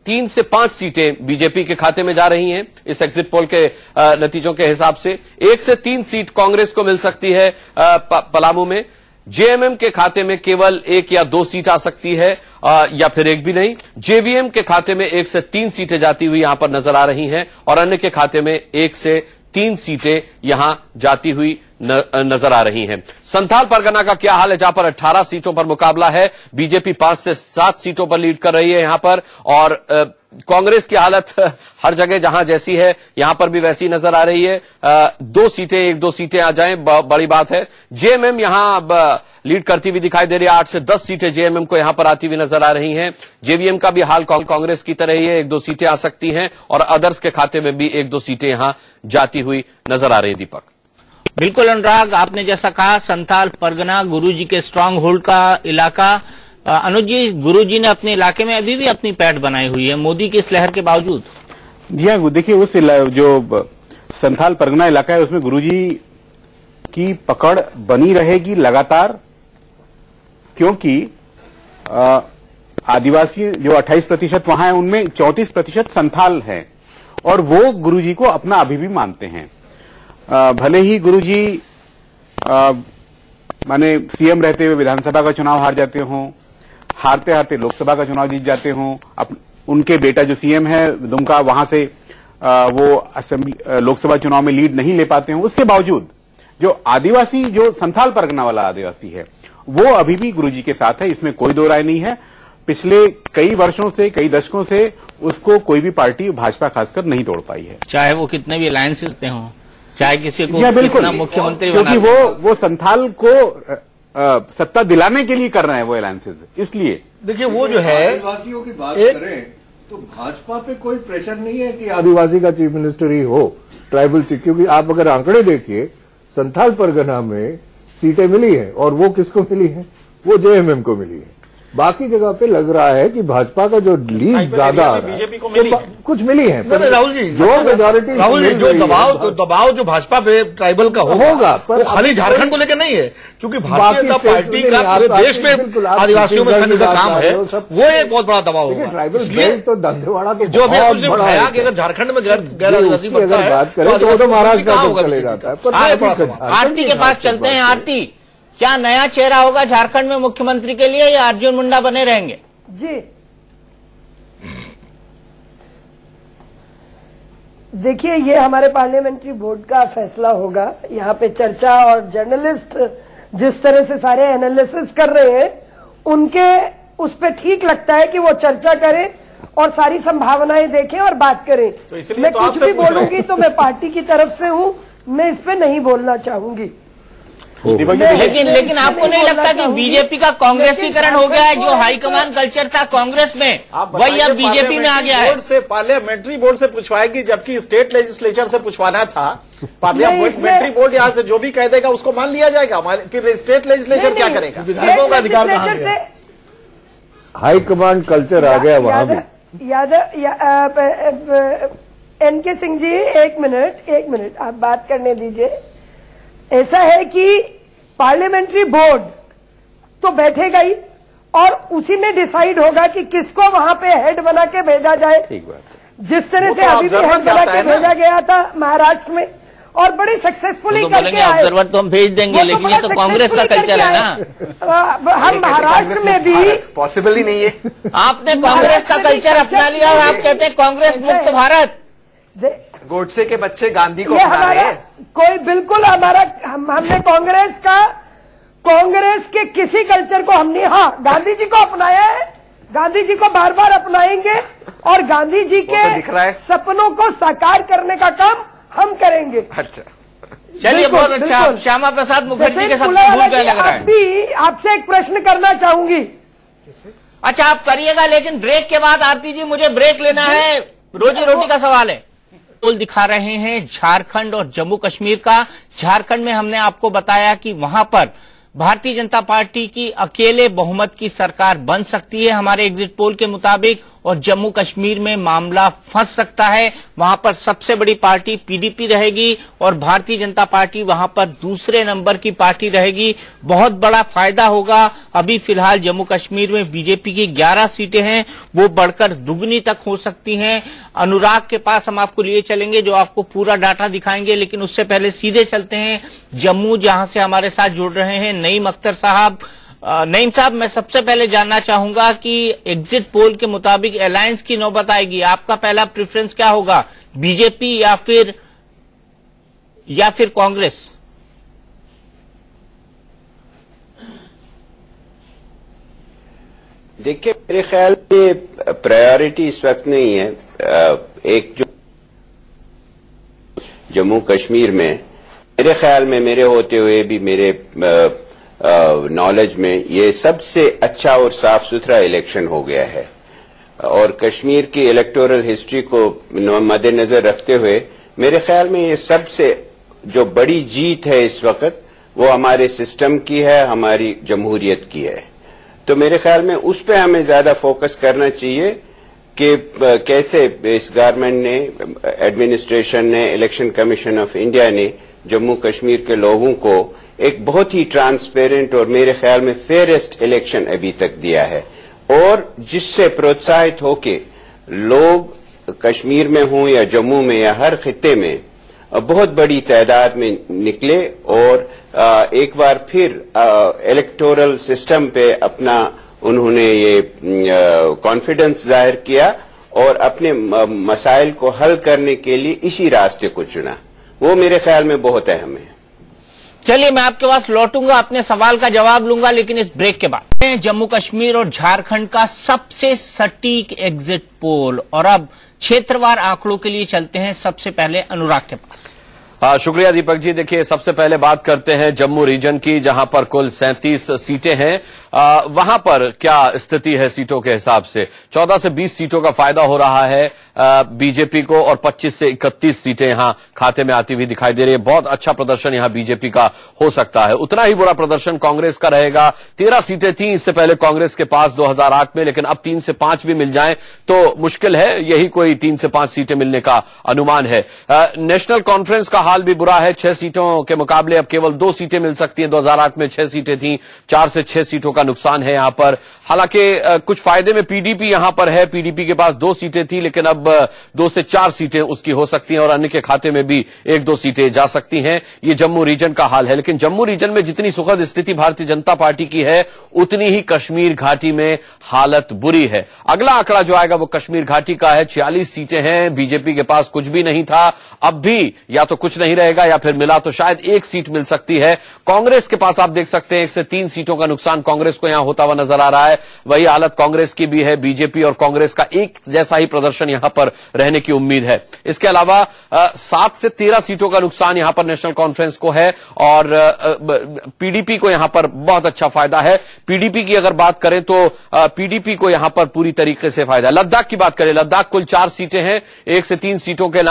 3 से 5 सीटें बीजेपी के खाते में जा रही हैं इस एग्जिट पोल के नतीजों के हिसाब से। 1 से 3 सीट कांग्रेस को मिल सकती है पलामू में। जेएमएम के खाते में केवल 1 या 2 सीट आ सकती है या फिर 1 भी नहीं। जेवीएम के खाते में 1 से 3 सीटें जाती हुई यहां पर नजर आ रही हैं और अन्य के खाते में 1 से 3 सीटें यहां जाती हुई नजर आ रही हैं। संथाल परगना का क्या हाल है, जहां पर 18 सीटों पर मुकाबला है। बीजेपी 5 से 7 सीटों पर लीड कर रही है यहां पर और कांग्रेस की हालत हर जगह जहां जैसी है यहां पर भी वैसी नजर आ रही है। 2 सीटें 1-2 सीटें आ जाएं बड़ी बात है। जेएमएम यहां लीड करती हुई दिखाई दे रही है। 8 से 10 सीटें जेएमएम को यहां पर आती हुई नजर आ रही हैं। जेवीएम का भी हाल कांग्रेस की तरह ही है, 1-2 सीटें आ सकती हैं और अदर्स के खाते में भी 1-2 सीटें यहां जाती हुई नजर आ रही है। दीपक बिल्कुल अनुराग, आपने जैसा कहा संथाल परगना गुरुजी के स्ट्रांग होल्ड का इलाका। अनुज जी, गुरुजी ने अपने इलाके में अभी भी अपनी पैठ बनाई हुई है मोदी की इस लहर के बावजूद। जी हाँ, देखिए उस जो संथाल परगना इलाका है उसमें गुरुजी की पकड़ बनी रहेगी लगातार, क्योंकि आदिवासी जो 28% वहां है उनमें 34% संथाल हैं और वो गुरुजी को अपना अभी भी मानते हैं। भले ही गुरुजी माने सीएम रहते हुए विधानसभा का चुनाव हार जाते हों, हारते हारते लोकसभा का चुनाव जीत जाते हों, उनके बेटा जो सीएम है दुमका वहां से वो असेंबली लोकसभा चुनाव में लीड नहीं ले पाते हों, उसके बावजूद जो आदिवासी जो संथाल परगना वाला आदिवासी है वो अभी भी गुरुजी के साथ है, इसमें कोई दो राय नहीं है। पिछले कई वर्षों से, कई दशकों से उसको कोई भी पार्टी, भाजपा खासकर, नहीं तोड़ पाई है, चाहे वो कितने भी अलायंसेस हों, चाहे किसी को बिल्कुल मुख्यमंत्री, क्योंकि वो संथाल को सत्ता दिलाने के लिए कर रहे हैं वो अलायंसेस। इसलिए देखिए वो जो है आदिवासियों की बात करें तो भाजपा पे कोई प्रेशर नहीं है कि आदिवासी का चीफ मिनिस्टर ही हो, ट्राइबल चीफ, क्योंकि आप अगर आंकड़े देखिए संथाल परगना में सीटें मिली हैं और वो किसको मिली हैं, वो जेएमएम को मिली है। बाकी जगह पे लग रहा है कि भाजपा का जो लीड ज्यादा आ रहा है, बीजेपी को मिली तो कुछ मिली है। राहुल जी, जो मेजोरिटी, राहुल जी, जो दबाव जो भाजपा पे ट्राइबल का होगा वो खाली झारखंड को लेकर नहीं है, क्योंकि भारतीय जनता पार्टी का पूरे देश में आदिवासियों में संघ का काम है, वो एक बहुत बड़ा दबाव होगा। ट्राइबल बेल्ट तो दंतेवाड़ा तो जो अभी आपने बताया कि अगर झारखंड में गैर आदिवासी बनता है बात करें तो वो तो महाराष्ट्र का चले जाता है। आरती के पास चलते हैं। आरती, क्या नया चेहरा होगा झारखंड में मुख्यमंत्री के लिए या अर्जुन मुंडा बने रहेंगे? जी देखिए, ये हमारे पार्लियामेंट्री बोर्ड का फैसला होगा। यहाँ पे चर्चा और जर्नलिस्ट जिस तरह से सारे एनालिसिस कर रहे हैं उनके उस पे ठीक लगता है कि वो चर्चा करें और सारी संभावनाएं देखें और बात करें। तो मैं कुछ भी बोलूंगी तो मैं पार्टी की तरफ से हूं, मैं इस पे नहीं बोलना चाहूंगी। लेकिन आपको नहीं लगता कि बीजेपी का कांग्रेसीकरण हो गया है? जो हाईकमान कल्चर था कांग्रेस में वही अब बीजेपी में आ गया है। बोर्ड से, पार्लियामेंट्री बोर्ड से पूछवाएगी, जबकि स्टेट लेजिस्लेचर से पूछवाना था। पार्लियामेंट्री बोर्ड यहाँ से जो भी कह देगा उसको मान लिया जाएगा, फिर स्टेट लेजिस्लेचर क्या करेगा? विधायकों का अधिकार कहाँ गया? हाईकमान कल्चर आ गया वहां भी। एनके सिंह जी, एक मिनट आप बात करने दीजिए। ऐसा है कि पार्लियामेंट्री बोर्ड तो बैठेगा ही और उसी में डिसाइड होगा कि किसको वहां पे हेड बना के भेजा जाए। ठीक बात। जिस तरह से अभी भी हेड बना के भेजा गया था महाराष्ट्र में और बड़ी सक्सेसफुली करके आए। ऑब्जर्वर तो हम भेज देंगे, लेकिन ये तो कांग्रेस का कल्चर है ना। हम महाराष्ट्र में भी पॉसिबल ही नहीं है। आपने कांग्रेस का कल्चर अपना लिया और आप कहते हैं कांग्रेस मुक्त भारत। गोडसे के बच्चे गांधी को अपना रहे हैं। कोई बिल्कुल हमने कांग्रेस के किसी कल्चर को हमने, हाँ, गांधी जी को अपनाया है, गांधी जी को बार बार अपनाएंगे और गांधी जी के सपनों को साकार करने का काम हम करेंगे। अच्छा, चलिए, बहुत अच्छा। श्यामा प्रसाद मुखर्जी के साथ भूल गए लग रहा है। अभी आपसे एक प्रश्न करना चाहूंगी। अच्छा, आप करिएगा, लेकिन ब्रेक के बाद आरती जी मुझे ब्रेक लेना है, रोजी रोटी का सवाल है। दिखा रहे हैं झारखंड और जम्मू कश्मीर का। झारखंड में हमने आपको बताया कि वहां पर भारतीय जनता पार्टी की अकेले बहुमत की सरकार बन सकती है हमारे एग्जिट पोल के मुताबिक, और जम्मू कश्मीर में मामला फंस सकता है। वहां पर सबसे बड़ी पार्टी पीडीपी रहेगी और भारतीय जनता पार्टी वहां पर दूसरे नंबर की पार्टी रहेगी। बहुत बड़ा फायदा होगा। अभी फिलहाल जम्मू कश्मीर में बीजेपी की 11 सीटें हैं, वो बढ़कर दुगनी तक हो सकती हैं। अनुराग के पास हम आपको लिए चलेंगे जो आपको पूरा डाटा दिखाएंगे, लेकिन उससे पहले सीधे चलते हैं जम्मू, जहां से हमारे साथ जुड़ रहे हैं नईम अख्तर साहब। नईम साहब, मैं सबसे पहले जानना चाहूंगा कि एग्जिट पोल के मुताबिक अलायंस की नौबत आएगी, आपका पहला प्रेफरेंस क्या होगा, बीजेपी या फिर कांग्रेस? देखिए, मेरे ख्याल में प्रायोरिटी इस वक्त नहीं है। एक जो जम्मू कश्मीर में, मेरे ख्याल में, मेरे होते हुए भी, मेरे नॉलेज में, ये सबसे अच्छा और साफ सुथरा इलेक्शन हो गया है। और कश्मीर की इलेक्टोरल हिस्ट्री को मद्देनजर रखते हुए मेरे ख्याल में ये सबसे जो बड़ी जीत है इस वक्त, वो हमारे सिस्टम की है, हमारी जमहूरियत की है। तो मेरे ख्याल में उस पर हमें ज्यादा फोकस करना चाहिए कि कैसे इस गवर्नमेंट ने, एडमिनिस्ट्रेशन ने, इलेक्शन कमीशन ऑफ इंडिया ने जम्मू कश्मीर के लोगों को एक बहुत ही ट्रांसपेरेंट और मेरे ख्याल में फेयरेस्ट इलेक्शन अभी तक दिया है, और जिससे प्रोत्साहित होके लोग कश्मीर में हों या जम्मू में या हर खित्ते में बहुत बड़ी तादाद में निकले और एक बार फिर इलेक्टोरल सिस्टम पे अपना उन्होंने ये कॉन्फिडेंस जाहिर किया और अपने मसाइल को हल करने के लिए इसी रास्ते को चुना। वो मेरे ख्याल में बहुत अहम है। चलिए, मैं आपके पास लौटूंगा, अपने सवाल का जवाब लूंगा, लेकिन इस ब्रेक के बाद जम्मू कश्मीर और झारखंड का सबसे सटीक एग्जिट पोल, और अब क्षेत्रवार आंकड़ों के लिए चलते हैं सबसे पहले अनुराग के पास। शुक्रिया दीपक जी। देखिए, सबसे पहले बात करते हैं जम्मू रीजन की, जहां पर कुल 37 सीटें हैं। वहां पर क्या स्थिति है सीटों के हिसाब से? 14 से 20 सीटों का फायदा हो रहा है बीजेपी को, और 25 से 31 सीटें यहां खाते में आती हुई दिखाई दे रही है। बहुत अच्छा प्रदर्शन यहां बीजेपी का हो सकता है। उतना ही बुरा प्रदर्शन कांग्रेस का रहेगा। 13 सीटें थी इससे पहले कांग्रेस के पास 2008 में, लेकिन अब 3 से 5 भी मिल जाएं तो मुश्किल है, यही कोई 3 से 5 सीटें मिलने का अनुमान है। नेशनल कॉन्फ्रेंस का हाल भी बुरा है। 6 सीटों के मुकाबले अब केवल 2 सीटें मिल सकती हैं। 2008 में 6 सीटें थी, 4 से 6 सीटों का नुकसान है यहां पर। हालांकि कुछ फायदे में पीडीपी यहां पर है। पीडीपी के पास 2 सीटें थी, लेकिन अब 2 से 4 सीटें उसकी हो सकती हैं और अन्य के खाते में भी 1-2 सीटें जा सकती हैं। ये जम्मू रीजन का हाल है। लेकिन जम्मू रीजन में जितनी सुखद स्थिति भारतीय जनता पार्टी की है, उतनी ही कश्मीर घाटी में हालत बुरी है। अगला आंकड़ा जो आएगा वो कश्मीर घाटी का है। 46 सीटें हैं, बीजेपी के पास कुछ भी नहीं था, अब भी या तो कुछ नहीं रहेगा या फिर मिला तो शायद 1 सीट मिल सकती है। कांग्रेस के पास आप देख सकते हैं 1 से 3 सीटों का नुकसान कांग्रेस को यहां होता हुआ नजर आ रहा है। वही हालत कांग्रेस की भी है। बीजेपी और कांग्रेस का एक जैसा ही प्रदर्शन यहां पर रहने की उम्मीद है। इसके अलावा 7 से 13 सीटों का नुकसान यहां पर नेशनल कॉन्फ्रेंस को है, और पीडीपी को यहां पर बहुत अच्छा फायदा है। पीडीपी की अगर बात करें तो पीडीपी को यहां पर पूरी तरीके से फायदा है। लद्दाख की बात करें, लद्दाख कुल 4 सीटें हैं, 1 से 3 सीटों के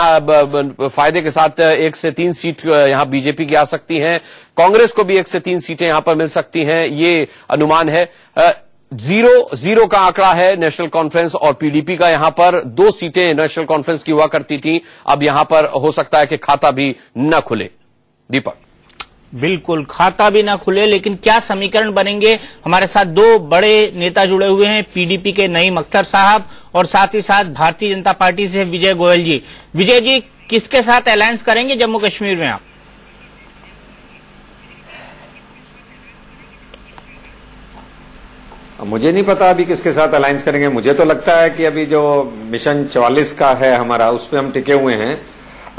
फायदे के साथ 1 से 3 सीट यहां बीजेपी की आ सकती हैं। कांग्रेस को भी 1 से 3 सीटें यहां पर मिल सकती हैं, ये अनुमान है। 0 का आंकड़ा है नेशनल कॉन्फ्रेंस और पीडीपी का। यहां पर 2 सीटें नेशनल कॉन्फ्रेंस की हुआ करती थी, अब यहां पर हो सकता है कि खाता भी न खुले। दीपक, बिल्कुल, खाता भी ना खुले, लेकिन क्या समीकरण बनेंगे? हमारे साथ 2 बड़े नेता जुड़े हुए हैं, पीडीपी के नईम अख्तर साहब और साथ ही साथ भारतीय जनता पार्टी से विजय गोयल जी। विजय जी, किसके साथ अलायंस करेंगे जम्मू कश्मीर में आप? मुझे नहीं पता अभी किसके साथ अलायंस करेंगे। मुझे तो लगता है कि अभी जो मिशन 44 का है हमारा, उस पर हम टिके हुए हैं,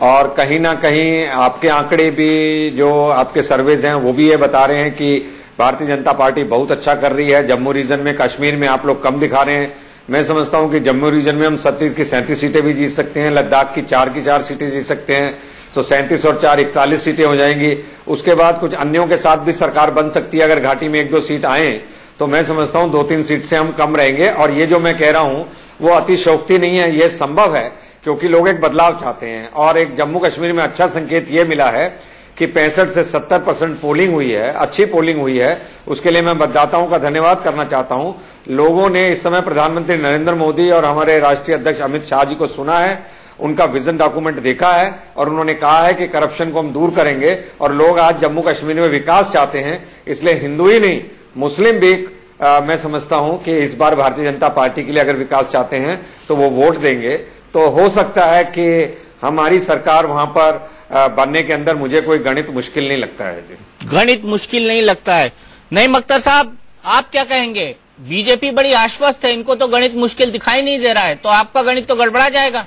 और कहीं ना कहीं आपके आंकड़े भी, जो आपके सर्वेज हैं, वो भी ये बता रहे हैं कि भारतीय जनता पार्टी बहुत अच्छा कर रही है जम्मू रीजन में। कश्मीर में आप लोग कम दिखा रहे हैं। मैं समझता हूं कि जम्मू रीजन में हम 37 की 37 सीटें भी जीत सकते हैं, लद्दाख की 4 की 4 सीटें जीत सकते हैं, तो 37 और 4 41 सीटें हो जाएंगी। उसके बाद कुछ अन्यों के साथ भी सरकार बन सकती है अगर घाटी में 1-2 सीट आए, तो मैं समझता हूं 2-3 सीट से हम कम रहेंगे। और ये जो मैं कह रहा हूं वो अतिशयोक्ति नहीं है, ये संभव है, क्योंकि लोग एक बदलाव चाहते हैं। और एक जम्मू कश्मीर में अच्छा संकेत ये मिला है कि 65 से 70% पोलिंग हुई है, अच्छी पोलिंग हुई है। उसके लिए मैं मतदाताओं का धन्यवाद करना चाहता हूं। लोगों ने इस समय प्रधानमंत्री नरेंद्र मोदी और हमारे राष्ट्रीय अध्यक्ष अमित शाह जी को सुना है, उनका विजन डॉक्यूमेंट देखा है, और उन्होंने कहा है कि करप्शन को हम दूर करेंगे। और लोग आज जम्मू कश्मीर में विकास चाहते हैं, इसलिए हिंदू ही नहीं, मुस्लिम भी मैं समझता हूं कि इस बार भारतीय जनता पार्टी के लिए अगर विकास चाहते हैं तो वो वोट देंगे। तो हो सकता है कि हमारी सरकार वहां पर बनने के अंदर मुझे कोई गणित मुश्किल नहीं लगता है। गणित मुश्किल नहीं लगता है। नईम अख्तर साहब, आप क्या कहेंगे? बीजेपी बड़ी आश्वस्त है, इनको तो गणित मुश्किल दिखाई नहीं दे रहा है, तो आपका गणित तो गड़बड़ा जाएगा।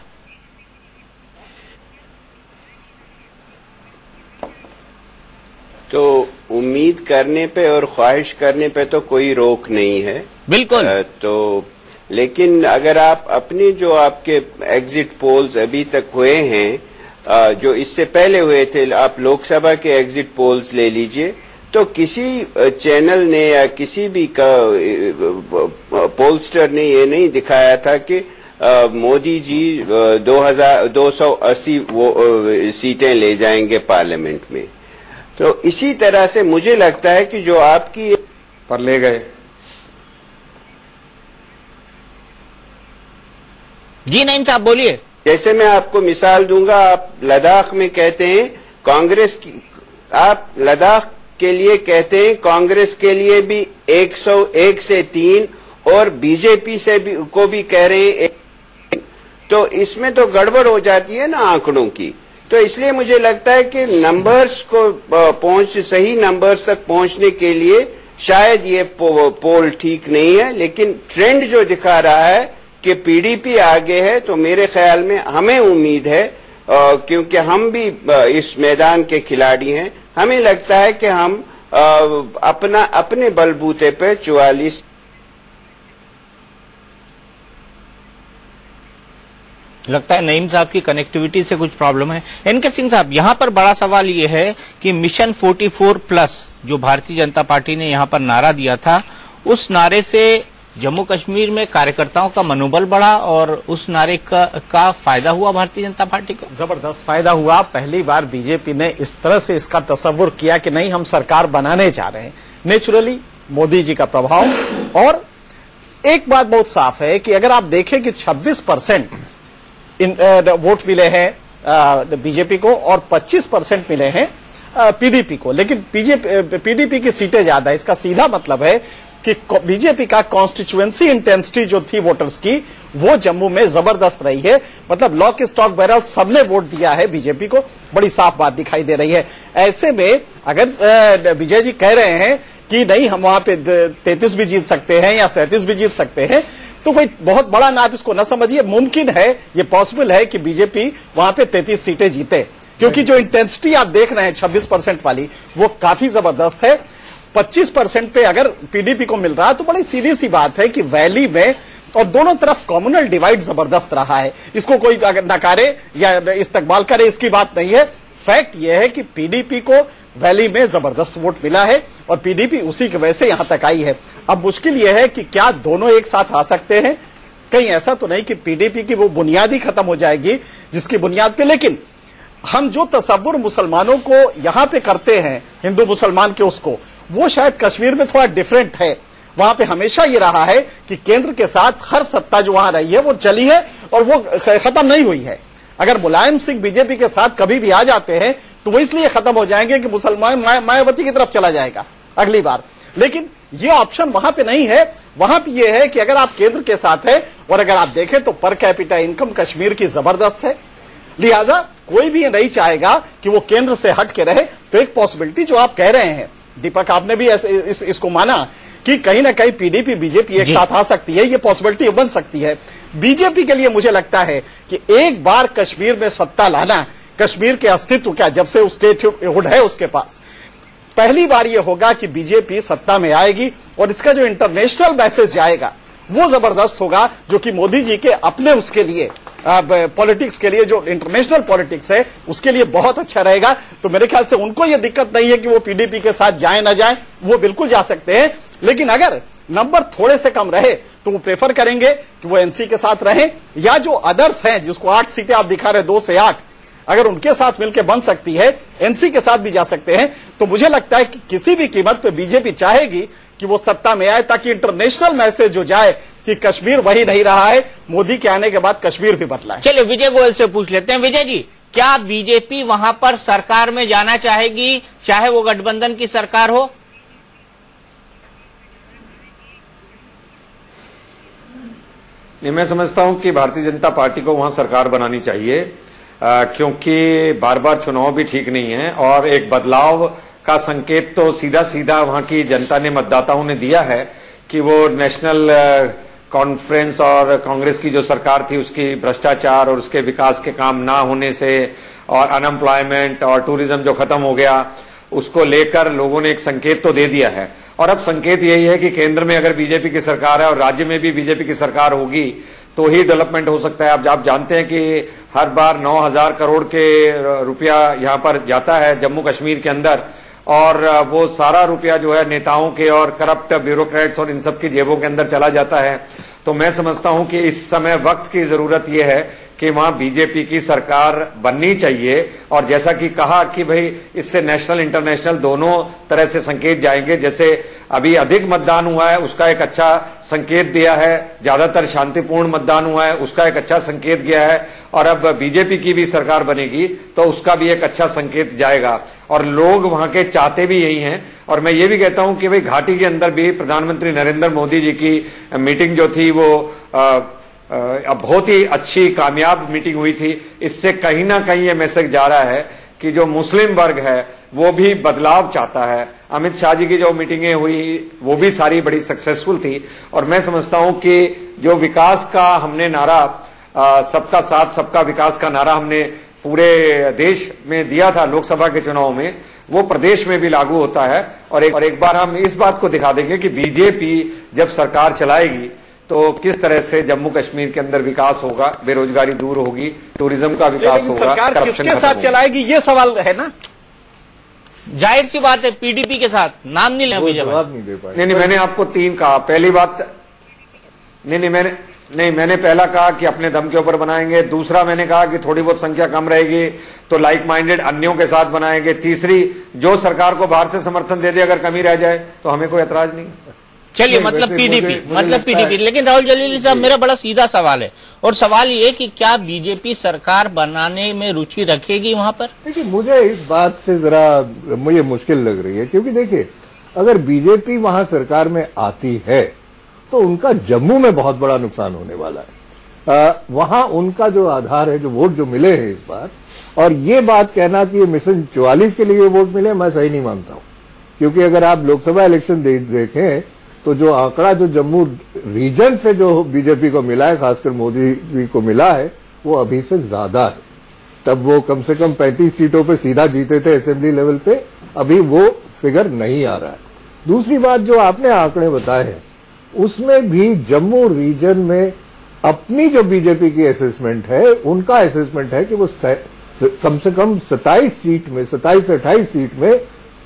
तो उम्मीद करने पे और ख्वाहिश करने पे तो कोई रोक नहीं है, बिल्कुल। तो लेकिन अगर आप अपने जो आपके एग्जिट पोल्स अभी तक हुए हैं, जो इससे पहले हुए थे, आप लोकसभा के एग्जिट पोल्स ले लीजिए, तो किसी चैनल ने या किसी भी पोलस्टर ने ये नहीं दिखाया था कि मोदी जी 280 सीटें ले जाएंगे पार्लियामेंट में। तो इसी तरह से मुझे लगता है कि जो आपकी पर ले गए। जी नईम साहब बोलिए। जैसे मैं आपको मिसाल दूंगा, आप लद्दाख में कहते हैं कांग्रेस की, आप लद्दाख के लिए कहते हैं कांग्रेस के लिए भी 101 से 3 और बीजेपी से भी को भी कह रहे हैं, तो इसमें तो गड़बड़ हो जाती है ना आंकड़ों की। तो इसलिए मुझे लगता है कि नंबर्स को सही नंबर्स तक पहुंचने के लिए शायद ये पोल ठीक नहीं है, लेकिन ट्रेंड जो दिखा रहा है कि पीडीपी आगे है, तो मेरे ख्याल में हमें उम्मीद है, क्योंकि हम भी इस मैदान के खिलाड़ी हैं, हमें लगता है कि हम अपने बलबूते पे 44। लगता है नईम साहब की कनेक्टिविटी से कुछ प्रॉब्लम है। एनके सिंह साहब, यहां पर बड़ा सवाल ये है कि मिशन 44+ जो भारतीय जनता पार्टी ने यहां पर नारा दिया था, उस नारे से जम्मू कश्मीर में कार्यकर्ताओं का मनोबल बढ़ा और उस नारे का फायदा हुआ भारतीय जनता पार्टी को। जबरदस्त फायदा हुआ। पहली बार बीजेपी ने इस तरह से इसका तस्वुर किया कि नहीं, हम सरकार बनाने जा रहे हैं। नेचुरली मोदी जी का प्रभाव। और एक बात बहुत साफ है कि अगर आप देखें कि 26% वोट मिले हैं बीजेपी को और 25% मिले हैं पीडीपी को, लेकिन पीडीपी की सीटें ज्यादा है। इसका सीधा मतलब है कि बीजेपी का कॉन्स्टिट्यूएंसी इंटेंसिटी जो थी वोटर्स की, वो जम्मू में जबरदस्त रही है। मतलब लॉक स्टॉक बैरल सबने वोट दिया है बीजेपी को, बड़ी साफ बात दिखाई दे रही है। ऐसे में अगर विजय जी कह रहे हैं कि नहीं हम वहां पे 33 भी जीत सकते हैं या 37 भी जीत सकते हैं, तो कोई बहुत बड़ा ना आप इसको न समझिए। मुमकिन है, ये पॉसिबल है कि बीजेपी वहां पे 33 सीटें जीते, क्योंकि जो इंटेंसिटी आप देख रहे हैं 26% वाली, वो काफी जबरदस्त है। 25% पे अगर पीडीपी को मिल रहा है तो बड़ी सीधी सी बात है कि वैली में और दोनों तरफ कम्युनल डिवाइड जबरदस्त रहा है। इसको कोई अगर नकारे या इस्तकबाल करे, इसकी बात नहीं है। फैक्ट यह है कि पीडीपी को वैली में जबरदस्त वोट मिला है और पीडीपी उसी की वजह से यहां तक आई है। अब मुश्किल यह है कि क्या दोनों एक साथ आ सकते हैं? कहीं ऐसा तो नहीं कि पीडीपी की वो बुनियाद ही खत्म हो जाएगी जिसकी बुनियाद पे, लेकिन हम जो तसव्वुर मुसलमानों को यहां पे करते हैं, हिंदू मुसलमान के, उसको वो शायद कश्मीर में थोड़ा डिफरेंट है। वहां पे हमेशा ये रहा है कि केंद्र के साथ हर सत्ता जो वहां रही है वो चली है और वो खत्म नहीं हुई है। अगर मुलायम सिंह बीजेपी के साथ कभी भी आ जाते हैं तो वो इसलिए खत्म हो जाएंगे कि मुसलमान मायावती की तरफ चला जाएगा अगली बार, लेकिन ये ऑप्शन वहां पे नहीं है। वहां पे ये है कि अगर आप केंद्र के साथ है और अगर आप देखें तो पर कैपिटा इनकम कश्मीर की जबरदस्त है, लिहाजा कोई भी नहीं चाहेगा कि वो केंद्र से हट के रहे। तो एक पॉसिबिलिटी जो आप कह रहे हैं दीपक, आपने भी इसको माना कि कहीं ना कहीं पीडीपी बीजेपी एक साथ आ सकती है, ये पॉसिबिलिटी बन सकती है। बीजेपी के लिए मुझे लगता है कि एक बार कश्मीर में सत्ता लाना, कश्मीर के अस्तित्व का, जब से उस स्टेटहुड है उसके पास, पहली बार ये होगा कि बीजेपी सत्ता में आएगी और इसका जो इंटरनेशनल मैसेज जाएगा वो जबरदस्त होगा, जो कि मोदी जी के अपने उसके लिए पॉलिटिक्स के लिए, जो इंटरनेशनल पॉलिटिक्स है उसके लिए बहुत अच्छा रहेगा। तो मेरे ख्याल से उनको ये दिक्कत नहीं है कि वो पीडीपी के साथ जाए ना जाए, वो बिल्कुल जा सकते हैं। लेकिन अगर नंबर थोड़े से कम रहे तो वो प्रेफर करेंगे कि वो एनसी के साथ रहें, या जो अदर्स हैं जिसको 8 सीटें आप दिखा रहे 2 से 8, अगर उनके साथ मिलकर बन सकती है, एनसी के साथ भी जा सकते हैं। तो मुझे लगता है कि किसी भी कीमत पे बीजेपी चाहेगी कि वो सत्ता में आए, ताकि इंटरनेशनल मैसेज जो जाए कि कश्मीर वही नहीं रहा है, मोदी के आने के बाद कश्मीर भी बदला है। चलिए विजय गोयल से पूछ लेते हैं। विजय जी, क्या बीजेपी वहां पर सरकार में जाना चाहेगी, चाहे वो गठबंधन की सरकार हो? नहीं, मैं समझता हूं कि भारतीय जनता पार्टी को वहां सरकार बनानी चाहिए, क्योंकि बार बार चुनाव भी ठीक नहीं है और एक बदलाव का संकेत तो सीधा सीधा वहां की जनता ने, मतदाताओं ने दिया है कि वो नेशनल कॉन्फ्रेंस और कांग्रेस की जो सरकार थी उसकी भ्रष्टाचार और उसके विकास के काम ना होने से और अनएम्प्लॉयमेंट और टूरिज्म जो खत्म हो गया, उसको लेकर लोगों ने एक संकेत तो दे दिया है। और अब संकेत यही है कि केंद्र में अगर बीजेपी की सरकार है और राज्य में भी बीजेपी की सरकार होगी तो ही डेवलपमेंट हो सकता है। अब आप जानते हैं कि हर बार 9,000 करोड़ के रुपया यहां पर जाता है जम्मू कश्मीर के अंदर, और वो सारा रुपया जो है नेताओं के और करप्ट ब्यूरोक्रेट्स और इन सब की जेबों के अंदर चला जाता है। तो मैं समझता हूं कि इस समय वक्त की जरूरत यह है कि वहां बीजेपी की सरकार बननी चाहिए। और जैसा कि कहा कि भाई इससे नेशनल इंटरनेशनल दोनों तरह से संकेत जाएंगे। जैसे अभी अधिक मतदान हुआ है उसका एक अच्छा संकेत दिया है, ज्यादातर शांतिपूर्ण मतदान हुआ है उसका एक अच्छा संकेत गया है, और अब बीजेपी की भी सरकार बनेगी तो उसका भी एक अच्छा संकेत जाएगा। और लोग वहां के चाहते भी यही हैं। और मैं ये भी कहता हूं कि भाई घाटी के अंदर भी प्रधानमंत्री नरेंद्र मोदी जी की मीटिंग जो थी वो बहुत ही अच्छी कामयाब मीटिंग हुई थी। इससे कहीं ना कहीं ये मैसेज जा रहा है कि जो मुस्लिम वर्ग है वो भी बदलाव चाहता है। अमित शाह जी की जो मीटिंगें हुई वो भी सारी बड़ी सक्सेसफुल थी। और मैं समझता हूं कि जो विकास का हमने नारा, सबका साथ सबका विकास का नारा हमने पूरे देश में दिया था लोकसभा के चुनाव में, वो प्रदेश में भी लागू होता है। और एक बार हम इस बात को दिखा देंगे कि बीजेपी जब सरकार चलाएगी तो किस तरह से जम्मू कश्मीर के अंदर विकास होगा, बेरोजगारी दूर होगी, टूरिज्म का विकास होगा, सरकार किसके साथ चलाएगी ये सवाल है ना। जाहिर सी बात है पीडीपी के साथ, नाम नहीं लेंगे, जवाब नहीं दे पाए। नहीं, मैंने आपको 3 कहा। पहली बात मैंने पहला कहा कि अपने दम के ऊपर बनाएंगे। दूसरा मैंने कहा कि थोड़ी बहुत संख्या कम रहेगी तो लाइक माइंडेड अन्यों के साथ बनाएंगे। तीसरी, जो सरकार को बाहर से समर्थन दे दे अगर कमी रह जाए तो हमें कोई ऐतराज नहीं। चलिए, मतलब पीडीपी। लेकिन राहुल जलीली साहब, मेरा बड़ा सीधा सवाल है, और सवाल ये कि क्या बीजेपी सरकार बनाने में रुचि रखेगी वहां पर? देखिए, मुझे इस बात से जरा मुझे मुश्किल लग रही है, क्योंकि देखिए अगर बीजेपी वहां सरकार में आती है तो उनका जम्मू में बहुत बड़ा नुकसान होने वाला है। वहां उनका जो आधार है, जो वोट जो मिले हैं इस बार, और ये बात कहना कि ये मिशन 44 के लिए वोट मिले, मैं सही नहीं मानता हूं। क्योंकि अगर आप लोकसभा इलेक्शन देखें तो जो आंकड़ा जो जम्मू रीजन से जो बीजेपी को मिला है, खासकर मोदी जी को मिला है, वो अभी से ज्यादा है। तब वो कम से कम 35 सीटों पे सीधा जीते थे असेंबली लेवल पे, अभी वो फिगर नहीं आ रहा है। दूसरी बात, जो आपने आंकड़े बताए हैं उसमें भी जम्मू रीजन में अपनी जो बीजेपी की असेसमेंट है, उनका असेसमेंट है कि वो कम से कम 27 सीट में, 27 से 28 सीट में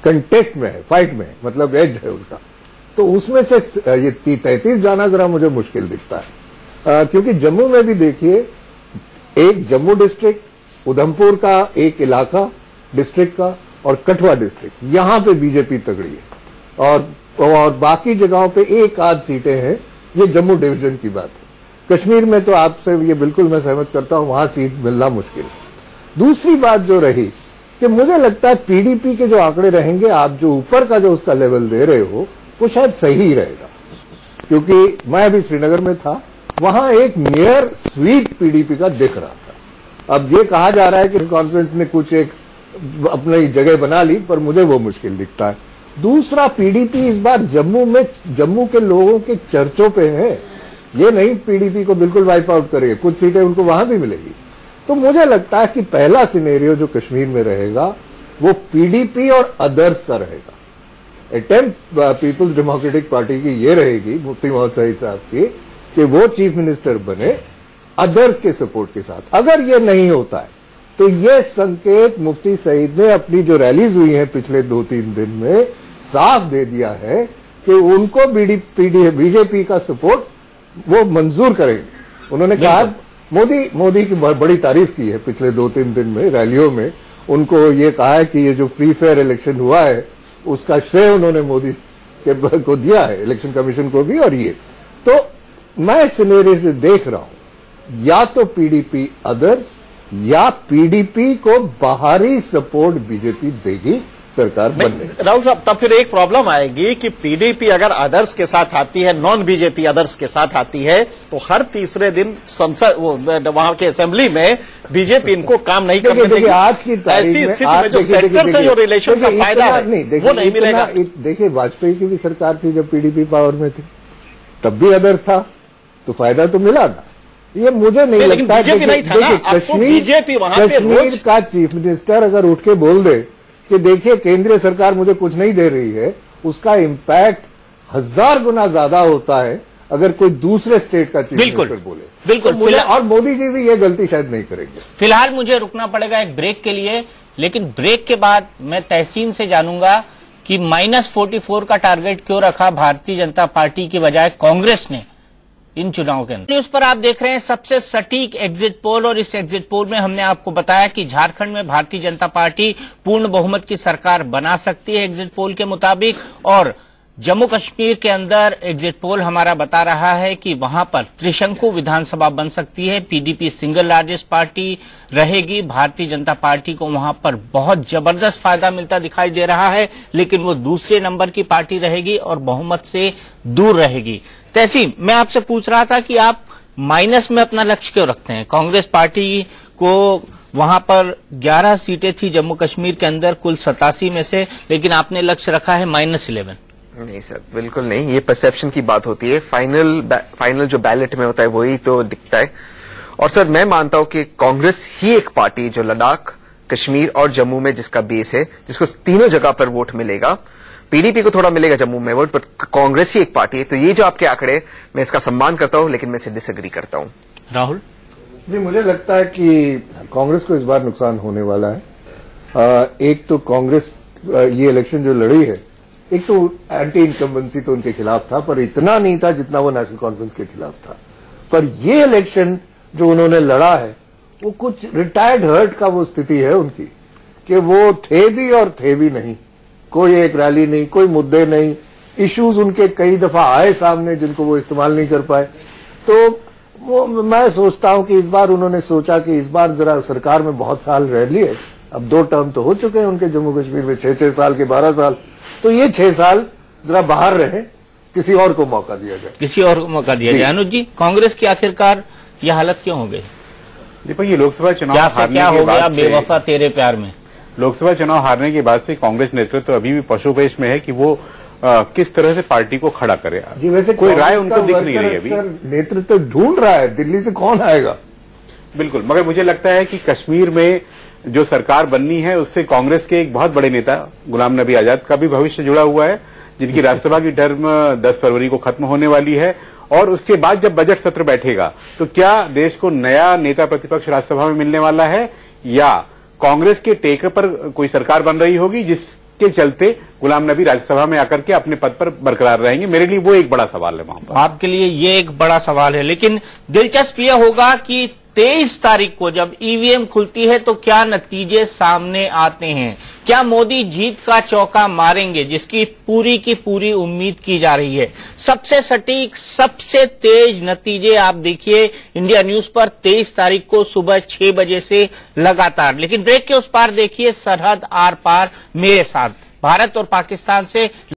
कंटेस्ट में है, फाइट में है, मतलब एज है उनका। तो उसमें से ये 33 जाना जरा मुझे मुश्किल दिखता है। क्योंकि जम्मू में भी देखिए, एक जम्मू डिस्ट्रिक्ट, उधमपुर का एक इलाका डिस्ट्रिक्ट का, और कठुआ डिस्ट्रिक्ट, यहां पे बीजेपी तगड़ी है। और बाकी जगहों पे एक आध सीटें हैं। ये जम्मू डिवीजन की बात है। कश्मीर में तो आपसे ये बिल्कुल मैं सहमत करता हूं, वहां सीट मिलना मुश्किल है। दूसरी बात जो रही कि मुझे लगता है पीडीपी के जो आंकड़े रहेंगे, आप जो ऊपर का जो उसका लेवल दे रहे हो वो शायद सही रहेगा। क्योंकि मैं अभी श्रीनगर में था, वहां एक नियर स्वीप पीडीपी का दिख रहा था। अब ये कहा जा रहा है कि कॉन्फ्रेंस ने कुछ एक अपनी जगह बना ली, पर मुझे वो मुश्किल दिखता है। दूसरा, पीडीपी इस बार जम्मू के लोगों के चर्चों पे है। ये नहीं पीडीपी को बिल्कुल वाइप आउट करेगी, कुछ सीटें उनको वहां भी मिलेगी। तो मुझे लगता है कि पहला सिनेरियो जो कश्मीर में रहेगा वो पीडीपी और अदर्स का रहेगा। अटेम्प्ट पीपल्स डेमोक्रेटिक पार्टी की ये रहेगी, मुफ्ती मोहम्मद सईद साहब की, कि वो चीफ मिनिस्टर बने अदर्स के सपोर्ट के साथ। अगर ये नहीं होता है तो ये संकेत मुफ्ती सईद ने अपनी जो रैलीज हुई हैं पिछले 2-3 दिन में साफ दे दिया है कि उनको बीजेपी का सपोर्ट वो मंजूर करेंगे। उन्होंने कहा, मोदी की बड़ी तारीफ की है पिछले 2-3 दिन में रैलियों में। उनको ये कहा है कि ये जो फ्री फेयर इलेक्शन हुआ है उसका श्रेय उन्होंने मोदी को दिया है, इलेक्शन कमीशन को भी। और ये तो मैं सिनेरियो से देख रहा हूं, या तो पीडीपी अदर्स या पीडीपी को बाहरी सपोर्ट बीजेपी देगी सरकार बनने। राहुल साहब, तब फिर एक प्रॉब्लम आएगी कि पीडीपी अगर अदर्स के साथ आती है, नॉन बीजेपी अदर्स के साथ आती है, तो हर तीसरे दिन संसद वहां के असेंबली में बीजेपी इनको काम नहीं करने देगी। आज की ऐसी स्थिति में जो सेंटर से जो रिलेशन का फायदा है वो नहीं मिलेगा। देखिए, वाजपेयी की भी सरकार थी जब पीडीपी पावर में थी, तब भी अदर्स था, तो फायदा तो मिला ना। ये मुझे नहीं लगता। बीजेपी नहीं था ना, बीजेपी वहां पे कश्मीर का चीफ मिनिस्टर अगर उठ के बोल दे कि देखिए केंद्रीय सरकार मुझे कुछ नहीं दे रही है, उसका इम्पैक्ट 1000 गुना ज्यादा होता है अगर कोई दूसरे स्टेट का चीफ मिनिस्टर बोले। बिल्कुल। और मोदी जी भी ये गलती शायद नहीं करेंगे। फिलहाल मुझे रुकना पड़ेगा एक ब्रेक के लिए, लेकिन ब्रेक के बाद मैं तहसीन से जानूंगा कि -44 का टारगेट क्यों रखा भारतीय जनता पार्टी की बजाय कांग्रेस ने। इन चुनाव के अंदर। न्यूज पर आप देख रहे हैं सबसे सटीक एग्जिट पोल, और इस एग्जिट पोल में हमने आपको बताया कि झारखंड में भारतीय जनता पार्टी पूर्ण बहुमत की सरकार बना सकती है एग्जिट पोल के मुताबिक, और जम्मू कश्मीर के अंदर एग्जिट पोल हमारा बता रहा है कि वहां पर त्रिशंकु विधानसभा बन सकती है। पीडीपी सिंगल लार्जेस्ट पार्टी रहेगी। भारतीय जनता पार्टी को वहां पर बहुत जबरदस्त फायदा मिलता दिखाई दे रहा है, लेकिन वो दूसरे नंबर की पार्टी रहेगी और बहुमत से दूर रहेगी। तहसीन, मैं आपसे पूछ रहा था कि आप माइनस में अपना लक्ष्य क्यों रखते हैं? कांग्रेस पार्टी को वहां पर 11 सीटें थी जम्मू कश्मीर के अंदर कुल 87 में से, लेकिन आपने लक्ष्य रखा है -11। नहीं सर, बिल्कुल नहीं। ये परसेप्शन की बात होती है। फाइनल जो बैलेट में होता है वही तो दिखता है। और सर, मैं मानता हूं कि कांग्रेस ही एक पार्टी जो लद्दाख, कश्मीर और जम्मू में जिसका बेस है, जिसको तीनों जगह पर वोट मिलेगा। पीडीपी को थोड़ा मिलेगा जम्मू में वोट, पर कांग्रेस ही एक पार्टी है। तो ये जो आपके आंकड़े, मैं इसका सम्मान करता हूं, लेकिन मैं इसे डिसएग्री करता हूं। राहुल जी, मुझे लगता है कि कांग्रेस को इस बार नुकसान होने वाला है। एक तो कांग्रेस ये इलेक्शन जो लड़ी है, एक तो एंटी इनकम्बेंसी तो उनके खिलाफ था, पर इतना नहीं था जितना वो नेशनल कॉन्फ्रेंस के खिलाफ था। पर ये इलेक्शन जो उन्होंने लड़ा है, वो कुछ रिटायर्ड हर्ट का वो स्थिति है उनकी, कि वो थे भी और थे भी नहीं। कोई एक रैली नहीं, कोई मुद्दे नहीं, इश्यूज उनके कई दफा आए सामने जिनको वो इस्तेमाल नहीं कर पाए। तो वो मैं सोचता हूं कि इस बार उन्होंने सोचा कि इस बार जरा सरकार में बहुत साल रह लिए, अब 2 टर्म तो हो चुके हैं उनके जम्मू कश्मीर में, 6-6 साल के 12 साल, तो ये 6 साल जरा बाहर रहे, किसी और को मौका दिया जाए, किसी और को मौका दिया जाए। अनुज जी, कांग्रेस की आखिरकार ये हालत क्यों हो गई? दीपक, ये लोकसभा चुनाव हारने क्या के हो गया बाद से, बेवफा तेरे प्यार में? लोकसभा चुनाव हारने के बाद से कांग्रेस नेतृत्व अभी भी पशुपेश में है कि वो किस तरह से पार्टी को खड़ा करे। जी, वैसे कोई राय उनको दिख नहीं रही अभी। नेतृत्व ढूंढ रहा है, दिल्ली से कौन आएगा? बिल्कुल, मगर मुझे लगता है कि कश्मीर में जो सरकार बननी है उससे कांग्रेस के एक बहुत बड़े नेता गुलाम नबी आजाद का भी भविष्य जुड़ा हुआ है, जिनकी राज्यसभा की टर्म 10 फरवरी को खत्म होने वाली है। और उसके बाद जब बजट सत्र बैठेगा तो क्या देश को नया नेता प्रतिपक्ष राज्यसभा में मिलने वाला है, या कांग्रेस के टेक पर कोई सरकार बन रही होगी जिसके चलते गुलाम नबी राज्यसभा में आकर के अपने पद पर बरकरार रहेंगे? मेरे लिए वो एक बड़ा सवाल है वहां पर। आपके लिए ये एक बड़ा सवाल है, लेकिन दिलचस्प यह होगा कि 23 तारीख को जब ईवीएम खुलती है तो क्या नतीजे सामने आते हैं। क्या मोदी जीत का चौका मारेंगे, जिसकी पूरी की पूरी उम्मीद की जा रही है। सबसे सटीक, सबसे तेज नतीजे आप देखिए इंडिया न्यूज पर 23 तारीख को सुबह 6 बजे से लगातार। लेकिन ब्रेक के उस पार देखिए सरहद आर पार मेरे साथ भारत और पाकिस्तान से